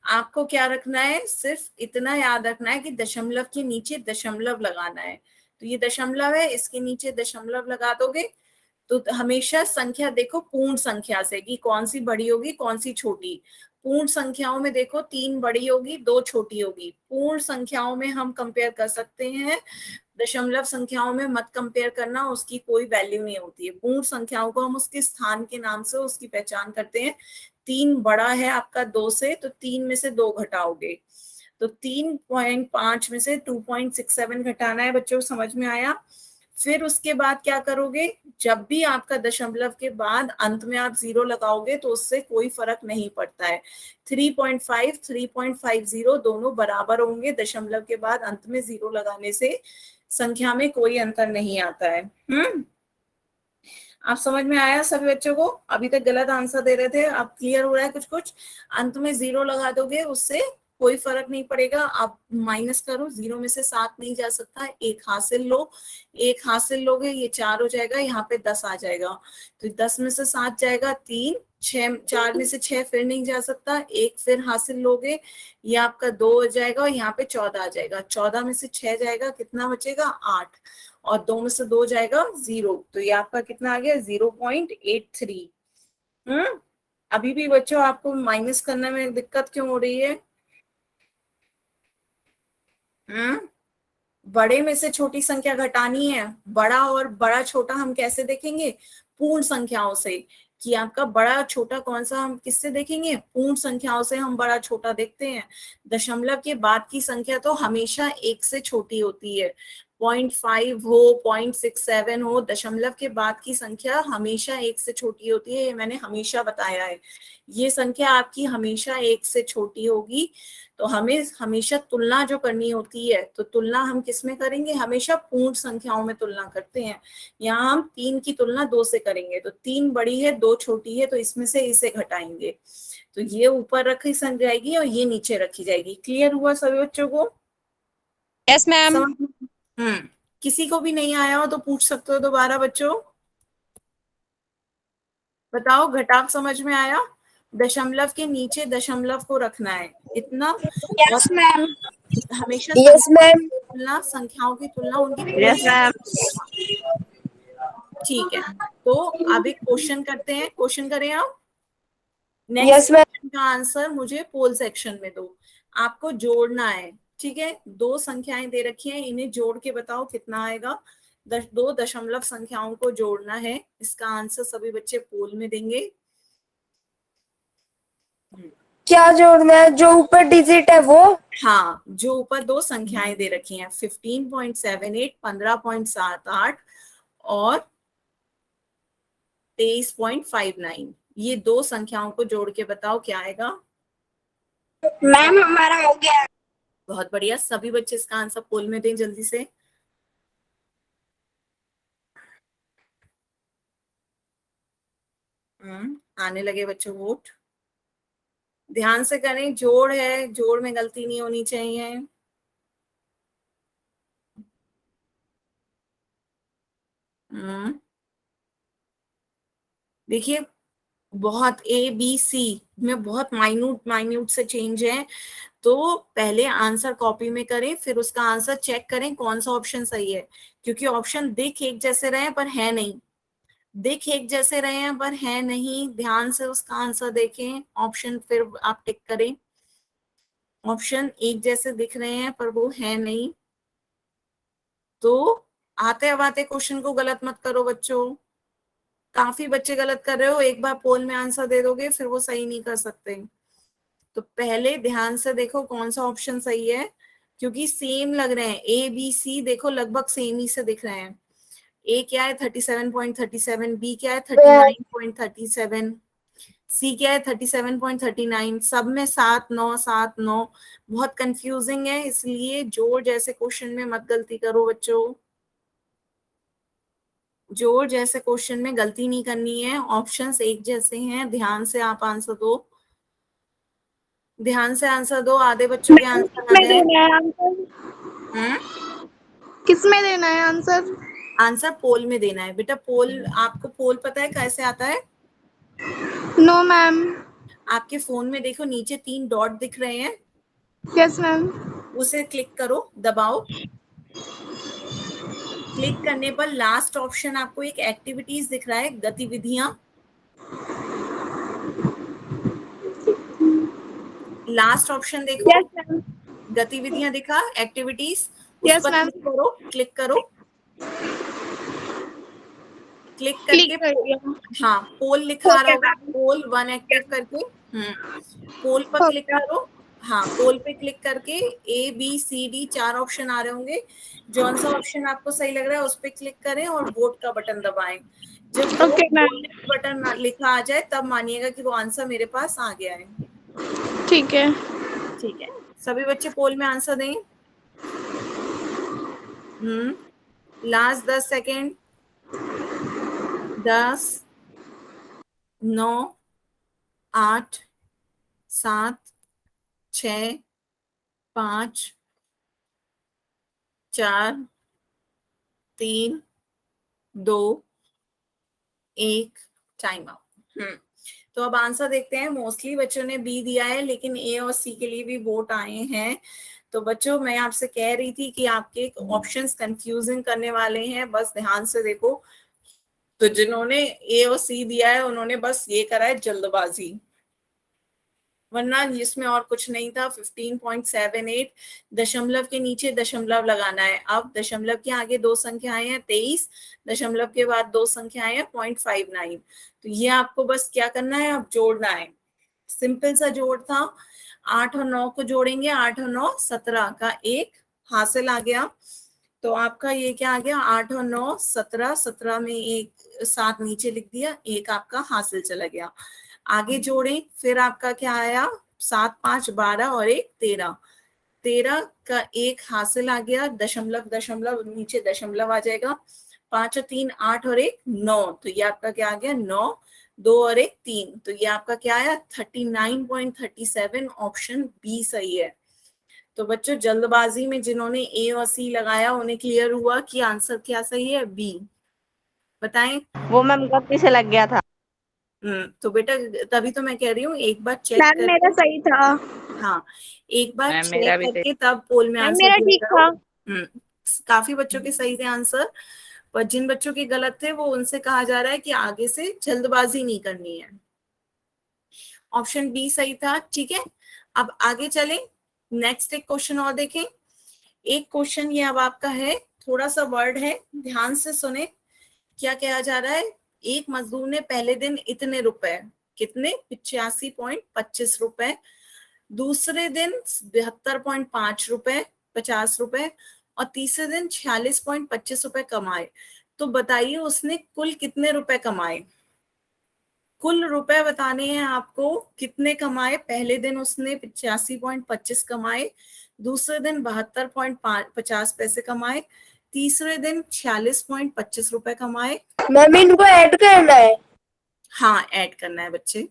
आपको क्या रखना है, सिर्फ इतना याद रखना है कि दशमलव के नीचे दशमलव लगाना है। तो ये दशमलव है, इसके नीचे दशमलव लगा दोगे तो हमेशा संख्या देखो पूर्ण संख्या से कि कौन सी बड़ी होगी कौन सी छोटी। पूर्ण संख्याओं में देखो 3 बड़ी होगी 2 छोटी होगी। पूर्ण संख्याओं में हम कंपेयर कर सकते हैं, दशमलव संख्याओं में मत कंपेयर करना, उसकी कोई वैल्यू नहीं होती है। पूर्ण संख्याओं को हम उसके स्थान के नाम से उसकी पहचान करते हैं। 3 बड़ा है आपका 2 से, तो 3 में से 2 घटाओगे, तो 3.5 में से 2.67 घटाना है बच्चों, समझ में आया? फिर उसके बाद क्या करोगे, जब भी आपका दशमलव के बाद अंत में आप 0 लगाओगे तो उससे कोई फर्क नहीं पड़ता है। 3.5 3.50 दोनों बराबर होंगे, दशमलव के बाद अंत में 0 लगाने से संख्या में कोई अंतर नहीं आता है। आप समझ में आया सभी बच्चों को? अभी तक गलत आंसर दे रहे थे, अब क्लियर हो रहा है कुछ कुछ? अंत में 0 लगा दोगे उससे कोई फर्क नहीं पड़ेगा। आप माइनस करो, 0 में से 7 नहीं जा सकता, 1 हासिल लो, 1 हासिल लोगे ये 4 हो जाएगा, यहाँ पे 10 आ जाएगा। तो 10 में से 7 जाएगा 3, 6, 4 में से 6 फिर नहीं जा सकता, 1 फिर हासिल लोगे, ये आपका 2 हो जाएगा, और यहाँ पे 14 आ जाएगा। 14 में से 6 जाएगा, कितना बचेगा 8, और 2 में से 2 जाएगा 0। तो ये आपका कितना आ गया 0.83। अभी भी बच्चों आपको माइनस करने में दिक्कत क्यों हो रही है? बड़े में से छोटी संख्या घटानी है। बड़ा और बड़ा छोटा हम कैसे देखेंगे? पूर्ण संख्याओं से, कि आपका बड़ा छोटा कौन सा हम किससे देखेंगे? पूर्ण संख्याओं से हम बड़ा छोटा देखते हैं। दशमलव के बाद की संख्या तो हमेशा 1 से छोटी होती है। 0.5 हो 0.67 हो, दशमलव के बाद की संख्या हमेशा 1 से छोटी होती है, ये मैंने हमेशा बताया है। ये संख्या आपकी हमेशा 1 से छोटी होगी। तो हमें हमेशा तुलना जो करनी होती है, तो तुलना हम किस में करेंगे? हमेशा पूर्ण संख्याओं में तुलना करते हैं। यहाँ हम 3 की तुलना 2 से करेंगे, तो 3 बड़ी है 2 छोटी है, तो इसमें से इसे घटाएंगे, तो ये ऊपर रखी जाएगी और ये नीचे रखी जाएगी। क्लियर हुआ सभी बच्चों को? Yes ma'am. किसी को भी नहीं आया हो तो पूछ सकते हो दोबारा बच्चों। बताओ घटाव समझ में आया? दशमलव के नीचे दशमलव को रखना है इतना, और यस मैम। हमेशा यस मैम। तुलना, संख्याओं की तुलना उनकी यस मैम। ठीक है। तो अब एक क्वेश्चन करते हैं, क्वेश्चन करें आप। Yes next ma'am. क्वेश्चन का आंसर मुझे पोल सेक्शन में दो। आपको जोड़ना है, ठीक है? 2 संख्याएं दे रखी हैं, इन्हें जोड़ के बताओ कितना आएगा। 2 दशमलव संख्याओं को जोड़ना है, इसका आंसर सभी बच्चे पोल में देंगे। क्या जोड़ना है? जो ऊपर डिजिट है वो? हाँ, जो ऊपर 2 संख्याएं दे रखी हैं 15.78, 15.78 और 23.59, ये 2 संख्याओं को जोड़ के बताओ क्या आएगा। मैम हमारा हो गया। बहुत बढ़िया, सभी बच्चे इसका आंसर पोल में दें जल्दी से। आने लगे बच्चों वोट, ध्यान से करें, जोड़ है, जोड़ में गलती नहीं होनी चाहिए। देखिए बहुत ABC में बहुत माइन्यूट से चेंज है, तो पहले आंसर कॉपी में करें, फिर उसका आंसर चेक करें कौन सा ऑप्शन सही है, क्योंकि ऑप्शन दिख एक जैसे रहे पर है नहीं, दिख एक जैसे रहे हैं पर है नहीं। ध्यान से उसका आंसर देखें, ऑप्शन फिर आप टिक करें। ऑप्शन एक जैसे दिख रहे हैं पर वो है नहीं, तो आते अब आते क्वेश्चन को गलत मत करो बच्चों। काफी बच्चे गलत कर रहे हो, एक बार पोल में आंसर दे दोगे फिर वो सही नहीं कर सकते। तो पहले ध्यान से देखो कौन सा ऑप्शन सही है, क्योंकि सेम लग रहे हैं। ABC देखो लगभग सेम ही से दिख रहे हैं। ए क्या है 37.37, बी क्या है 39.37, सी क्या है 37.39, सब में 7 9 7 9। बहुत कंफ्यूजिंग है, इसलिए जोड़ जैसे क्वेश्चन में मत गलती करो बच्चों, जोड़ जैसे क्वेश्चन में गलती नहीं करनी है। ऑप्शंस एक जैसे हैं, ध्यान से आप आंसर दो, ध्यान से आंसर दो। आधे बच्चों के मैम आंसर आ किसमें गए। देना है आंसर? हम्म, किसमें देना है आंसर? आंसर पोल में देना है बेटा। पोल, आपको पोल पता है कैसे आता है? No ma'am. आपके फोन में देखो नीचे 3 डॉट दिख रहे हैं, यस मैम। उसे क्लिक करो, दबाओ। क्लिक करने पर लास्ट ऑप्शन आपको एक एक्टिविटीज दिख रहा है, गतिविधियां। लास्ट ऑप्शन देखो, यस मैम। गतिविधियां दिखा, एक्टिविटीज, उस यस पर मैम। क्लिक करो, क्लिक करो। क्लिक क्लिक करके कर दिया। हाँ पोल लिखा आ रहा ओके होगा, मैम। पोल 1 एक्टिव करके। पोल पर क्लिक ओके। करो। हाँ पोल पे क्लिक करके ABCD 4 ऑप्शन आ रहे होंगे, जौन सा ऑप्शन आपको सही लग रहा है उस पर क्लिक करें और वोट का बटन दबाएं। जब वोट ओके मैम। बोलने का बटन लिखा आ जाए तब मानिएगा कि वो आंसर मेरे पास आ गया है। ठीक है। ठीक है, सभी बच्चे पोल में आंसर दें। Last 10 second. 10 9 8 7 6 5 4 3 2 1, time out. तो अब आंसर देखते हैं। मोस्टली बच्चों ने बी दिया है, लेकिन ए और सी के लिए भी वोट आए हैं। तो बच्चों मैं आपसे कह रही थी कि आपके ऑप्शंस कंफ्यूजिंग करने वाले हैं, बस ध्यान से देखो। तो जिन्होंने ए और सी दिया है उन्होंने बस ये करा है जल्दबाजी, वरना इसमें और कुछ नहीं था। 15.78, दशमलव के नीचे दशमलव लगाना है। अब दशमलव के आगे 2 संख्याएं हैं 23, दशमलव के बाद 2 संख्याएं हैं 0.59। तो ये आपको बस क्या करना है, अब जोड़ना है। सिंपल सा जोड़ था। 8 और 9 को जोड़ेंगे, 8 और 9 17 का 1 हासिल आ गया। तो आपका ये क्या आ गया, 8 और 9 17, 17 में एक 7 नीचे लिख दिया, 1 आपका हासिल चला गया। आगे जोड़ें, फिर आपका क्या आया, 7 5 12 और 1 13, 13 का 1 हासिल आ गया। दशमलव दशमलव नीचे दशमलव आ जाएगा। 5 और 3 8 और 1 9, तो ये आपका क्या आ गया 9, 2 और 1 3, तो ये आपका क्या आया 39.37। ऑप्शन बी सही है। तो बच्चों जल्दबाजी में जिन्होंने ए और सी लगाया उन्हें क्लियर हुआ कि आंसर क्या सही है, बी। बताएं। वो मैम गलती से लग गया था। तो बेटा तभी तो मैं कह रही हूँ एक बार चेक मैम मेरा करके, सही था। हाँ एक बार मैम चेक मेरा भी सही। करके तब पोल में मैम आंसर मेरा दिया ठीक करो। था। काफी बच्चों के सही थे आंसर, पर जिन बच्चों के गलत थे वो उनसे कहा जा रहा है कि आगे से जल्दबाजी नहीं करनी है। ऑप्शन बी सही था। ठीक है, अब आगे चलें। नेक्स्ट एक क्वेश्चन और देखें। एक क्वेश्चन ये अब आपका है, थोड़ा सा वर्ड है, ध्यान से सुने। क्या कहा जा रहा है, एक मजदूर ने पहले दिन इतने रुपए, कितने 85.25 रुपए, दूसरे दिन 72.5 रुपए 50 रुपए, और तीसरे दिन 46.25 रुपए कमाए। तो बताइए उसने कुल कितने रुपए कमाए। कुल रुपए बताने हैं आपको, कितने कमाए। पहले दिन उसने 85.25 कमाए, दूसरे दिन 72.50 पैसे कमाए, तीसरे दिन 46.25 रुपए कमाए। मैम इनको ऐड करना है। हाँ ऐड करना है बच्चे।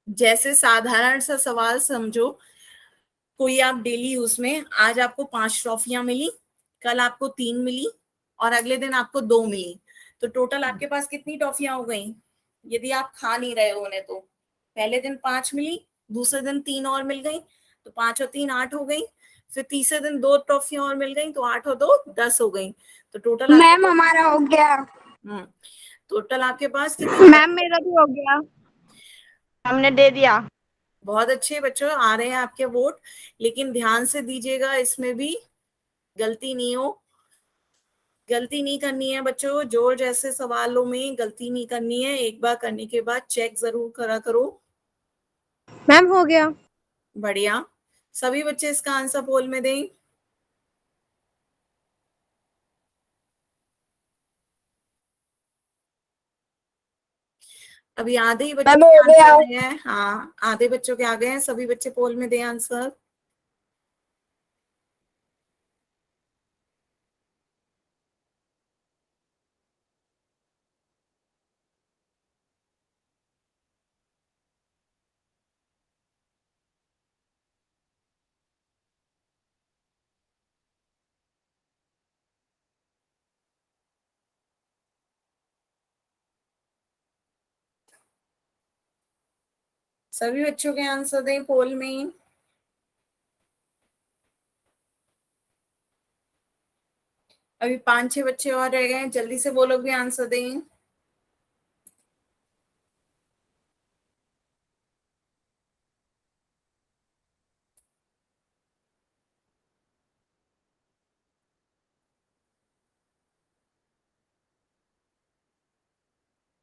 जैसे साधारण सा सवाल समझो, कोई आप डेली यूज में, आज आपको 5 ट्रॉफियां मिली, कल आपको 3 मिली, और अगले दिन आपको 2 मिली, तो टोटल आपके पास कितनी टॉफियां हो गई? यदि आप खा नहीं रहे हो उन्हें, तो पहले दिन 5 मिली, दूसरे दिन 3 और मिल गई, तो 5 और 3 8 हो गई, फिर तीसरे दिन 2 टॉफियां और मिल गई, तो 8 और 2 10 हो गई। तो टोटल मैम हमारा हो गया। टोटल आपके पास कितनी? मैम मेरा भी हो गया। हमने दे दिया। बहुत अच्छे बच्चों, आ रहे हैं आपके वोट, लेकिन ध्यान से दीजिएगा, इसमें भी गलती नहीं करनी है बच्चों। जोड़ जैसे सवालों में गलती नहीं करनी है, एक बार करने के बाद चेक जरूर करा करो। मैम हो गया। बढ़िया, सभी बच्चे इसका आंसर पोल में दें। अभी आधे ही बच्चों मैम के हो आंसर गया। आए हैं। हाँ, आधे बच्चों के आ गए हैं, सभी बच्चे पोल में दें आंसर। सभी बच्चों के आंसर दें पोल में। अभी 5-6 बच्चे और रह गए हैं, जल्दी से वो लोग भी आंसर दें।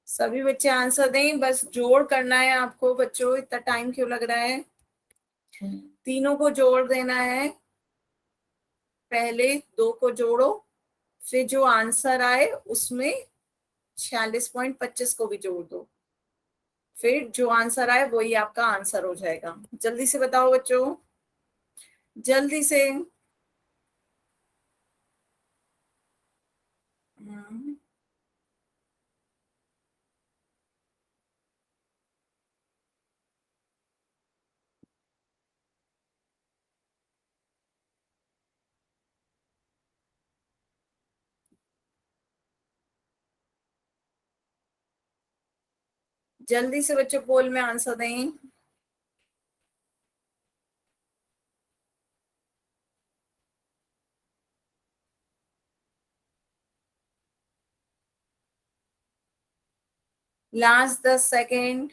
सभी बच्चे आंसर दें, बस जोड़ करना है आपको बच्चों, इतना टाइम क्यों लग रहा है? तीनों को जोड़ देना है, पहले 2 को जोड़ो, फिर जो आंसर आए उसमें 46.25 को भी जोड़ दो, फिर जो आंसर आए वही आपका आंसर हो जाएगा। जल्दी से बताओ बच्चों, जल्दी से। जल्दी से बच्चों पोल में आंसर दें। Last 10 second.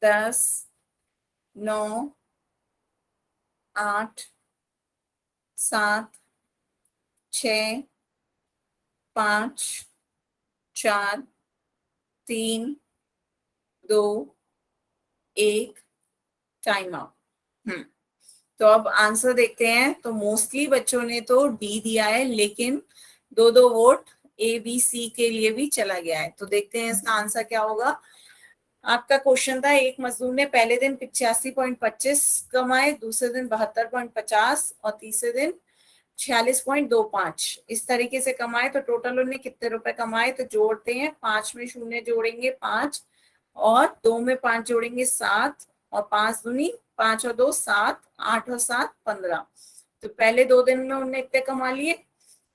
10, 9, 8, 7, 6, 5, 4, 3, 2, 1, time out. तो अब आंसर देखते हैं। तो मोस्टली बच्चों ने तो डी दिया है, लेकिन 2-2 वोट ए बी सी के लिए भी चला गया है। तो देखते हैं इसका आंसर क्या होगा। आपका क्वेश्चन था, एक मजदूर ने पहले दिन 85.25 कमाए, दूसरे दिन 72.50 और तीसरे दिन 46.25 इस तरीके से कमाए। तो टोटल उन्होंने कितने रुपए कमाए? तो जोड़ते हैं, 5 में शून्य जोड़ेंगे 5, और 2 में 5 जोड़ेंगे 7, और 5 दूनी 5 और 2 7, 8 और 7 15। तो पहले 2 दिन में उन्होंने इतने कमा लिए।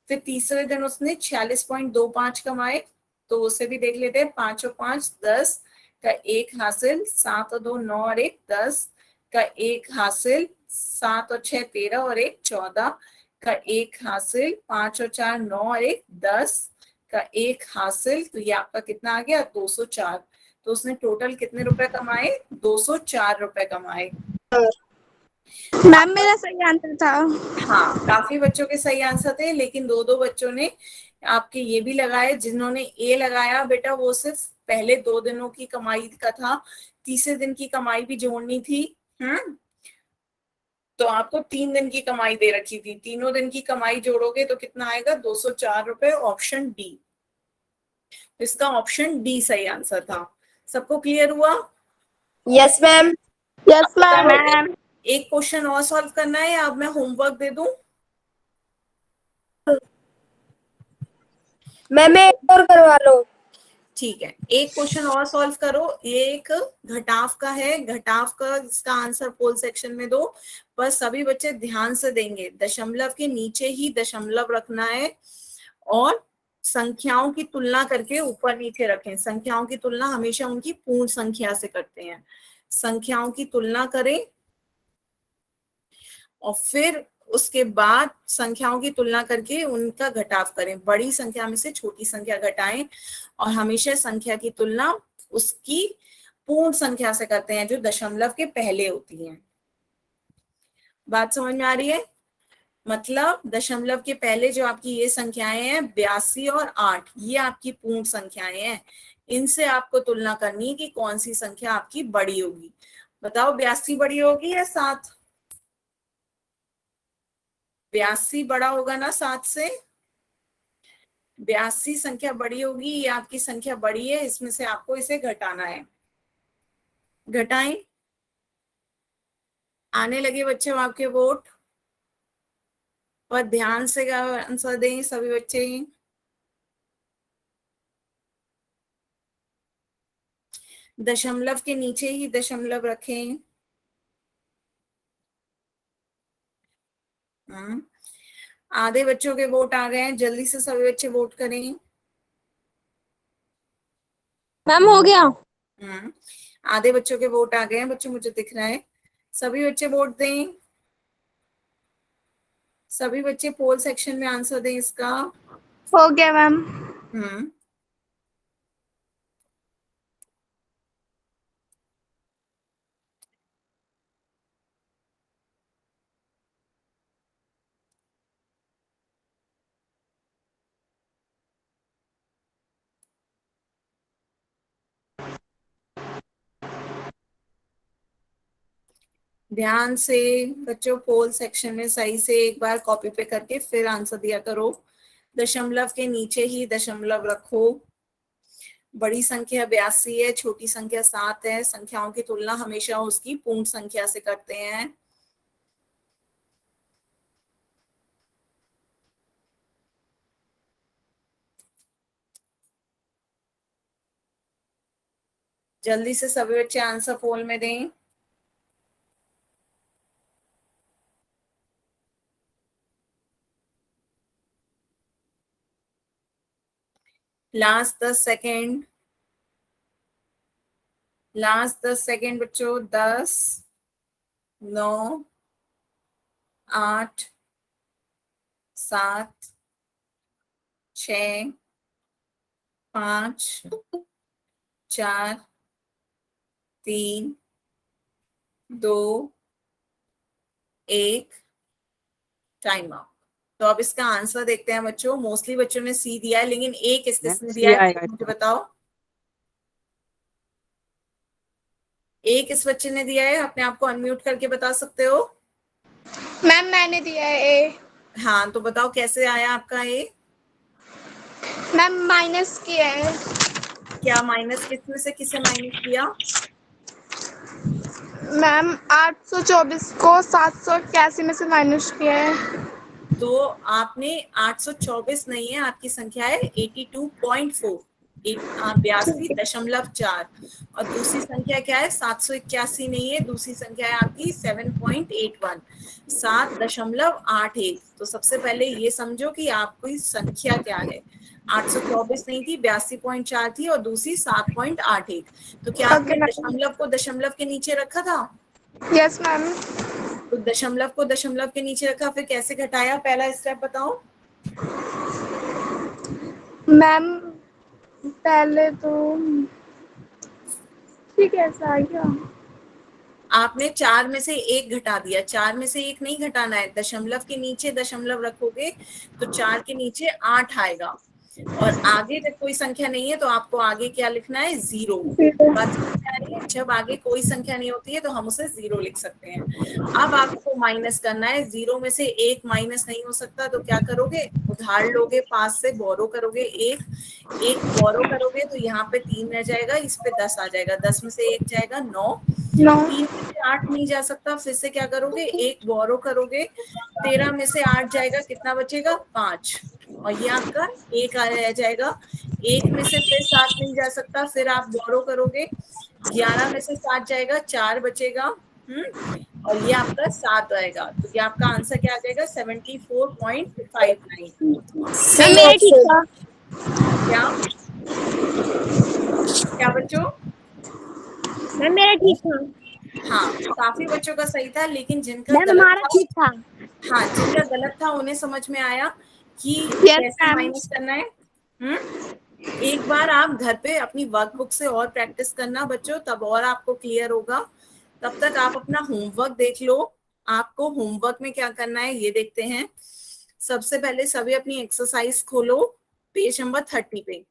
फिर तीसरे दिन उसने 46.25 कमाए, तो उसे भी देख लेते हैं। 5 और 5 10 का 1 हासिल, 7 और 2 9 और 1 10 का 1 हासिल, 7 और 6 13 और 1 14 का 1 हासिल, 5 और 4 9 और 1 10 का 1 हासिल। तो ये आपका कितना आ गया? 204। तो उसने टोटल कितने रुपए कमाए? 204 रुपए कमाए। मैम मेरा सही आंसर था। हाँ, काफी बच्चों के सही आंसर थे, लेकिन 2-2 बच्चों ने आपके ये भी लगाए। जिन्होंने ए लगाया बेटा, वो सिर्फ पहले 2 दिनों की कमाई का था, तीसरे दिन की कमाई भी जोड़नी थी। तो आपको 3 दिन की कमाई दे रखी थी, तीनों दिन की कमाई जोड़ोगे तो कितना आएगा? 204 रुपए। ऑप्शन डी, इसका ऑप्शन डी सही आंसर था। सबको क्लियर हुआ? Yes ma'am. Yes ma'am. Ma'am एक क्वेश्चन और सॉल्व करना है, या अब मैं होमवर्क दे दूं? मैम एक और करवा लो। ठीक है, एक क्वेश्चन और सॉल्व करो। ये एक घटाव का है, घटाव का इसका आंसर पोल सेक्शन में दो। पर सभी बच्चे ध्यान से देंगे, दशमलव के नीचे ही दशमलव रखना है, और संख्याओं की तुलना करके ऊपर नीचे रखें। संख्याओं की तुलना हमेशा उनकी पूर्ण संख्या से करते हैं। संख्याओं की तुलना करें और फिर उसके बाद संख्याओं की तुलना करके उनका घटाव करें। बड़ी संख्या में से छोटी संख्या घटाएं और हमेशा संख्या की तुलना उसकी पूर्ण संख्या से करते हैं जो दशमलव के पहले होती है। बात समझ में आ रही है? मतलब दशमलव के पहले जो आपकी ये संख्याएं हैं 82 और 8, ये आपकी पूर्ण संख्याएं हैं। इनसे आपको तुलना करनी है कि कौन सी संख्या आपकी बड़ी होगी। बताओ 82 बड़ी होगी या 7? 82 बड़ा होगा ना 7 से? 82 संख्या बड़ी होगी, ये आपकी संख्या बड़ी है, इसमें से आपको इसे घटाना है। घटाएं। आने लगे बच्चे आपके वोट, और ध्यान से आंसर दें सभी बच्चे। दशमलव के नीचे ही दशमलव रखें। आधे बच्चों के वोट आ गए हैं, जल्दी से सभी बच्चे वोट करें। मैम हो गया। आधे बच्चों के वोट आ गए हैं बच्चों, मुझे दिख रहा है। सभी बच्चे वोट दें। सभी बच्चे पोल सेक्शन में आंसर दें इसका। हो गया मैम। ध्यान से बच्चों पोल सेक्शन में सही से एक बार कॉपी पे करके फिर आंसर दिया करो। दशमलव के नीचे ही दशमलव रखो। बड़ी संख्या 82 है, छोटी संख्या 7 है। संख्याओं की तुलना हमेशा उसकी पूर्ण संख्या से करते हैं। जल्दी से सभी बच्चे आंसर पोल में दें। लास्ट 10 सेकेंड, लास्ट 10 सेकेंड बच्चों। 10, 9, 8, 7, 6, 5, 4, 3, 2, 1, टाइम आउट। तो अब इसका आंसर देखते हैं बच्चों। मोस्टली बच्चों ने सी दिया है, लेकिन ए किसने दिया है मुझे बताओ। ए किस बच्चे ने दिया है? अपने आप को अनम्यूट करके बता सकते हो। मैम मैंने दिया है ए। हाँ तो बताओ कैसे आया आपका ए? मैम माइनस किया है। क्या माइनस? किसमें से किसे माइनस किया? मैम 824 को 781 में से माइनस किया है। तो आपने 824 नहीं है, आपकी संख्या है 82.4, 82.4। और दूसरी संख्या क्या है? 781 नहीं है, दूसरी संख्या है आपकी 7.81, 7.81। तो सबसे पहले ये समझो कि आपकी संख्या क्या है। 824 नहीं थी, 82.4 थी, और दूसरी 7.81। तो क्या आपने दशमलव को दशमलव के नीचे रखा था? Yes ma'am. तो दशमलव को दशमलव के नीचे रखा, फिर कैसे घटाया? पहला स्टेप बताओ। मैम पहले तो ठीक है, ऐसा आ गया। आपने 4 में से 1 घटा दिया। 4 में से 1 नहीं घटाना है, दशमलव के नीचे दशमलव रखोगे तो 4 के नीचे 8 आएगा। और आगे जब कोई संख्या नहीं है तो आपको आगे क्या लिखना है? 0। बात समझ में आ रही है? जब आगे कोई संख्या नहीं होती है तो हम उसे 0 लिख सकते हैं। अब आपको माइनस करना है। 0 में से 1 माइनस नहीं हो सकता, तो क्या करोगे? उधार लोगे, पास से बोरो करोगे। 1 बोरो करोगे तो यहाँ पे 3 रह जाएगा, इस पे 10 आ जाएगा। 10 में से 1 जाएगा 9, 3 में से 8 नहीं जा सकता, फिर से क्या करोगे? 1 बोरो करोगे, 13 में से 8 जाएगा, कितना बचेगा? 5, और ये आपका 1 आ जाएगा। 1 में से फिर 7 नहीं जा सकता, फिर आप बोरो करोगे, 11 में से 7 जाएगा, 4 बचेगा। और ये आपका 7 आएगा, तो ये आपका आंसर क्या आ जाएगा 74.59। सी मेरे ठीक ऑप्शन। था। क्या क्या बच्चों? मैम मेरा ठीक था। हाँ, काफी बच्चों का सही था, लेकिन जिनका मैम गलत हमारा था, ठीक था। हाँ जिनका गलत था उन्हें समझ में आया कि Yes, कैसे ma'am. माइनस करना है। एक बार आप घर पे अपनी वर्कबुक से और प्रैक्टिस करना बच्चों, तब और आपको क्लियर होगा। तब तक आप अपना होमवर्क देख लो। आपको होमवर्क में क्या करना है ये देखते हैं। सबसे पहले सभी अपनी एक्सरसाइज खोलो, पेज नंबर 30 पे।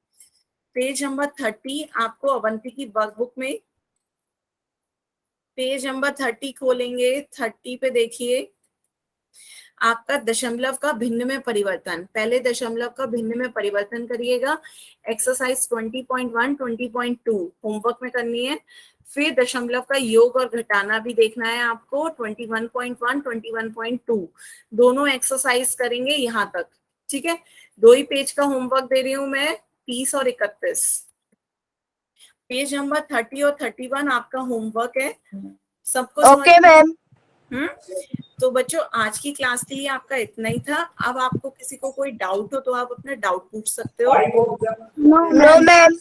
पेज नंबर 30 आपको अवंती की वर्कबुक में, पेज नंबर 30 खोलेंगे, 30 पे देखिए आपका दशमलव का भिन्न में परिवर्तन। पहले दशमलव का भिन्न में परिवर्तन करिएगा। एक्सरसाइज 20.1 20.2 होमवर्क में करनी है। फिर दशमलव का योग और घटाना भी देखना है आपको, 21.1 21.2 दोनों एक्सरसाइज करेंगे यहाँ तक। ठीक है, 2 ही पेज का होमवर्क दे रही हूँ मैं, 30 और 31। पेज नंबर 30 और 31 आपका होमवर्क है। सबको समझ ओके मैम। तो बच्चों आज की क्लास के लिए आपका इतना ही था। अब आपको किसी को कोई डाउट हो तो आप अपना डाउट पूछ सकते हो। No ma'am.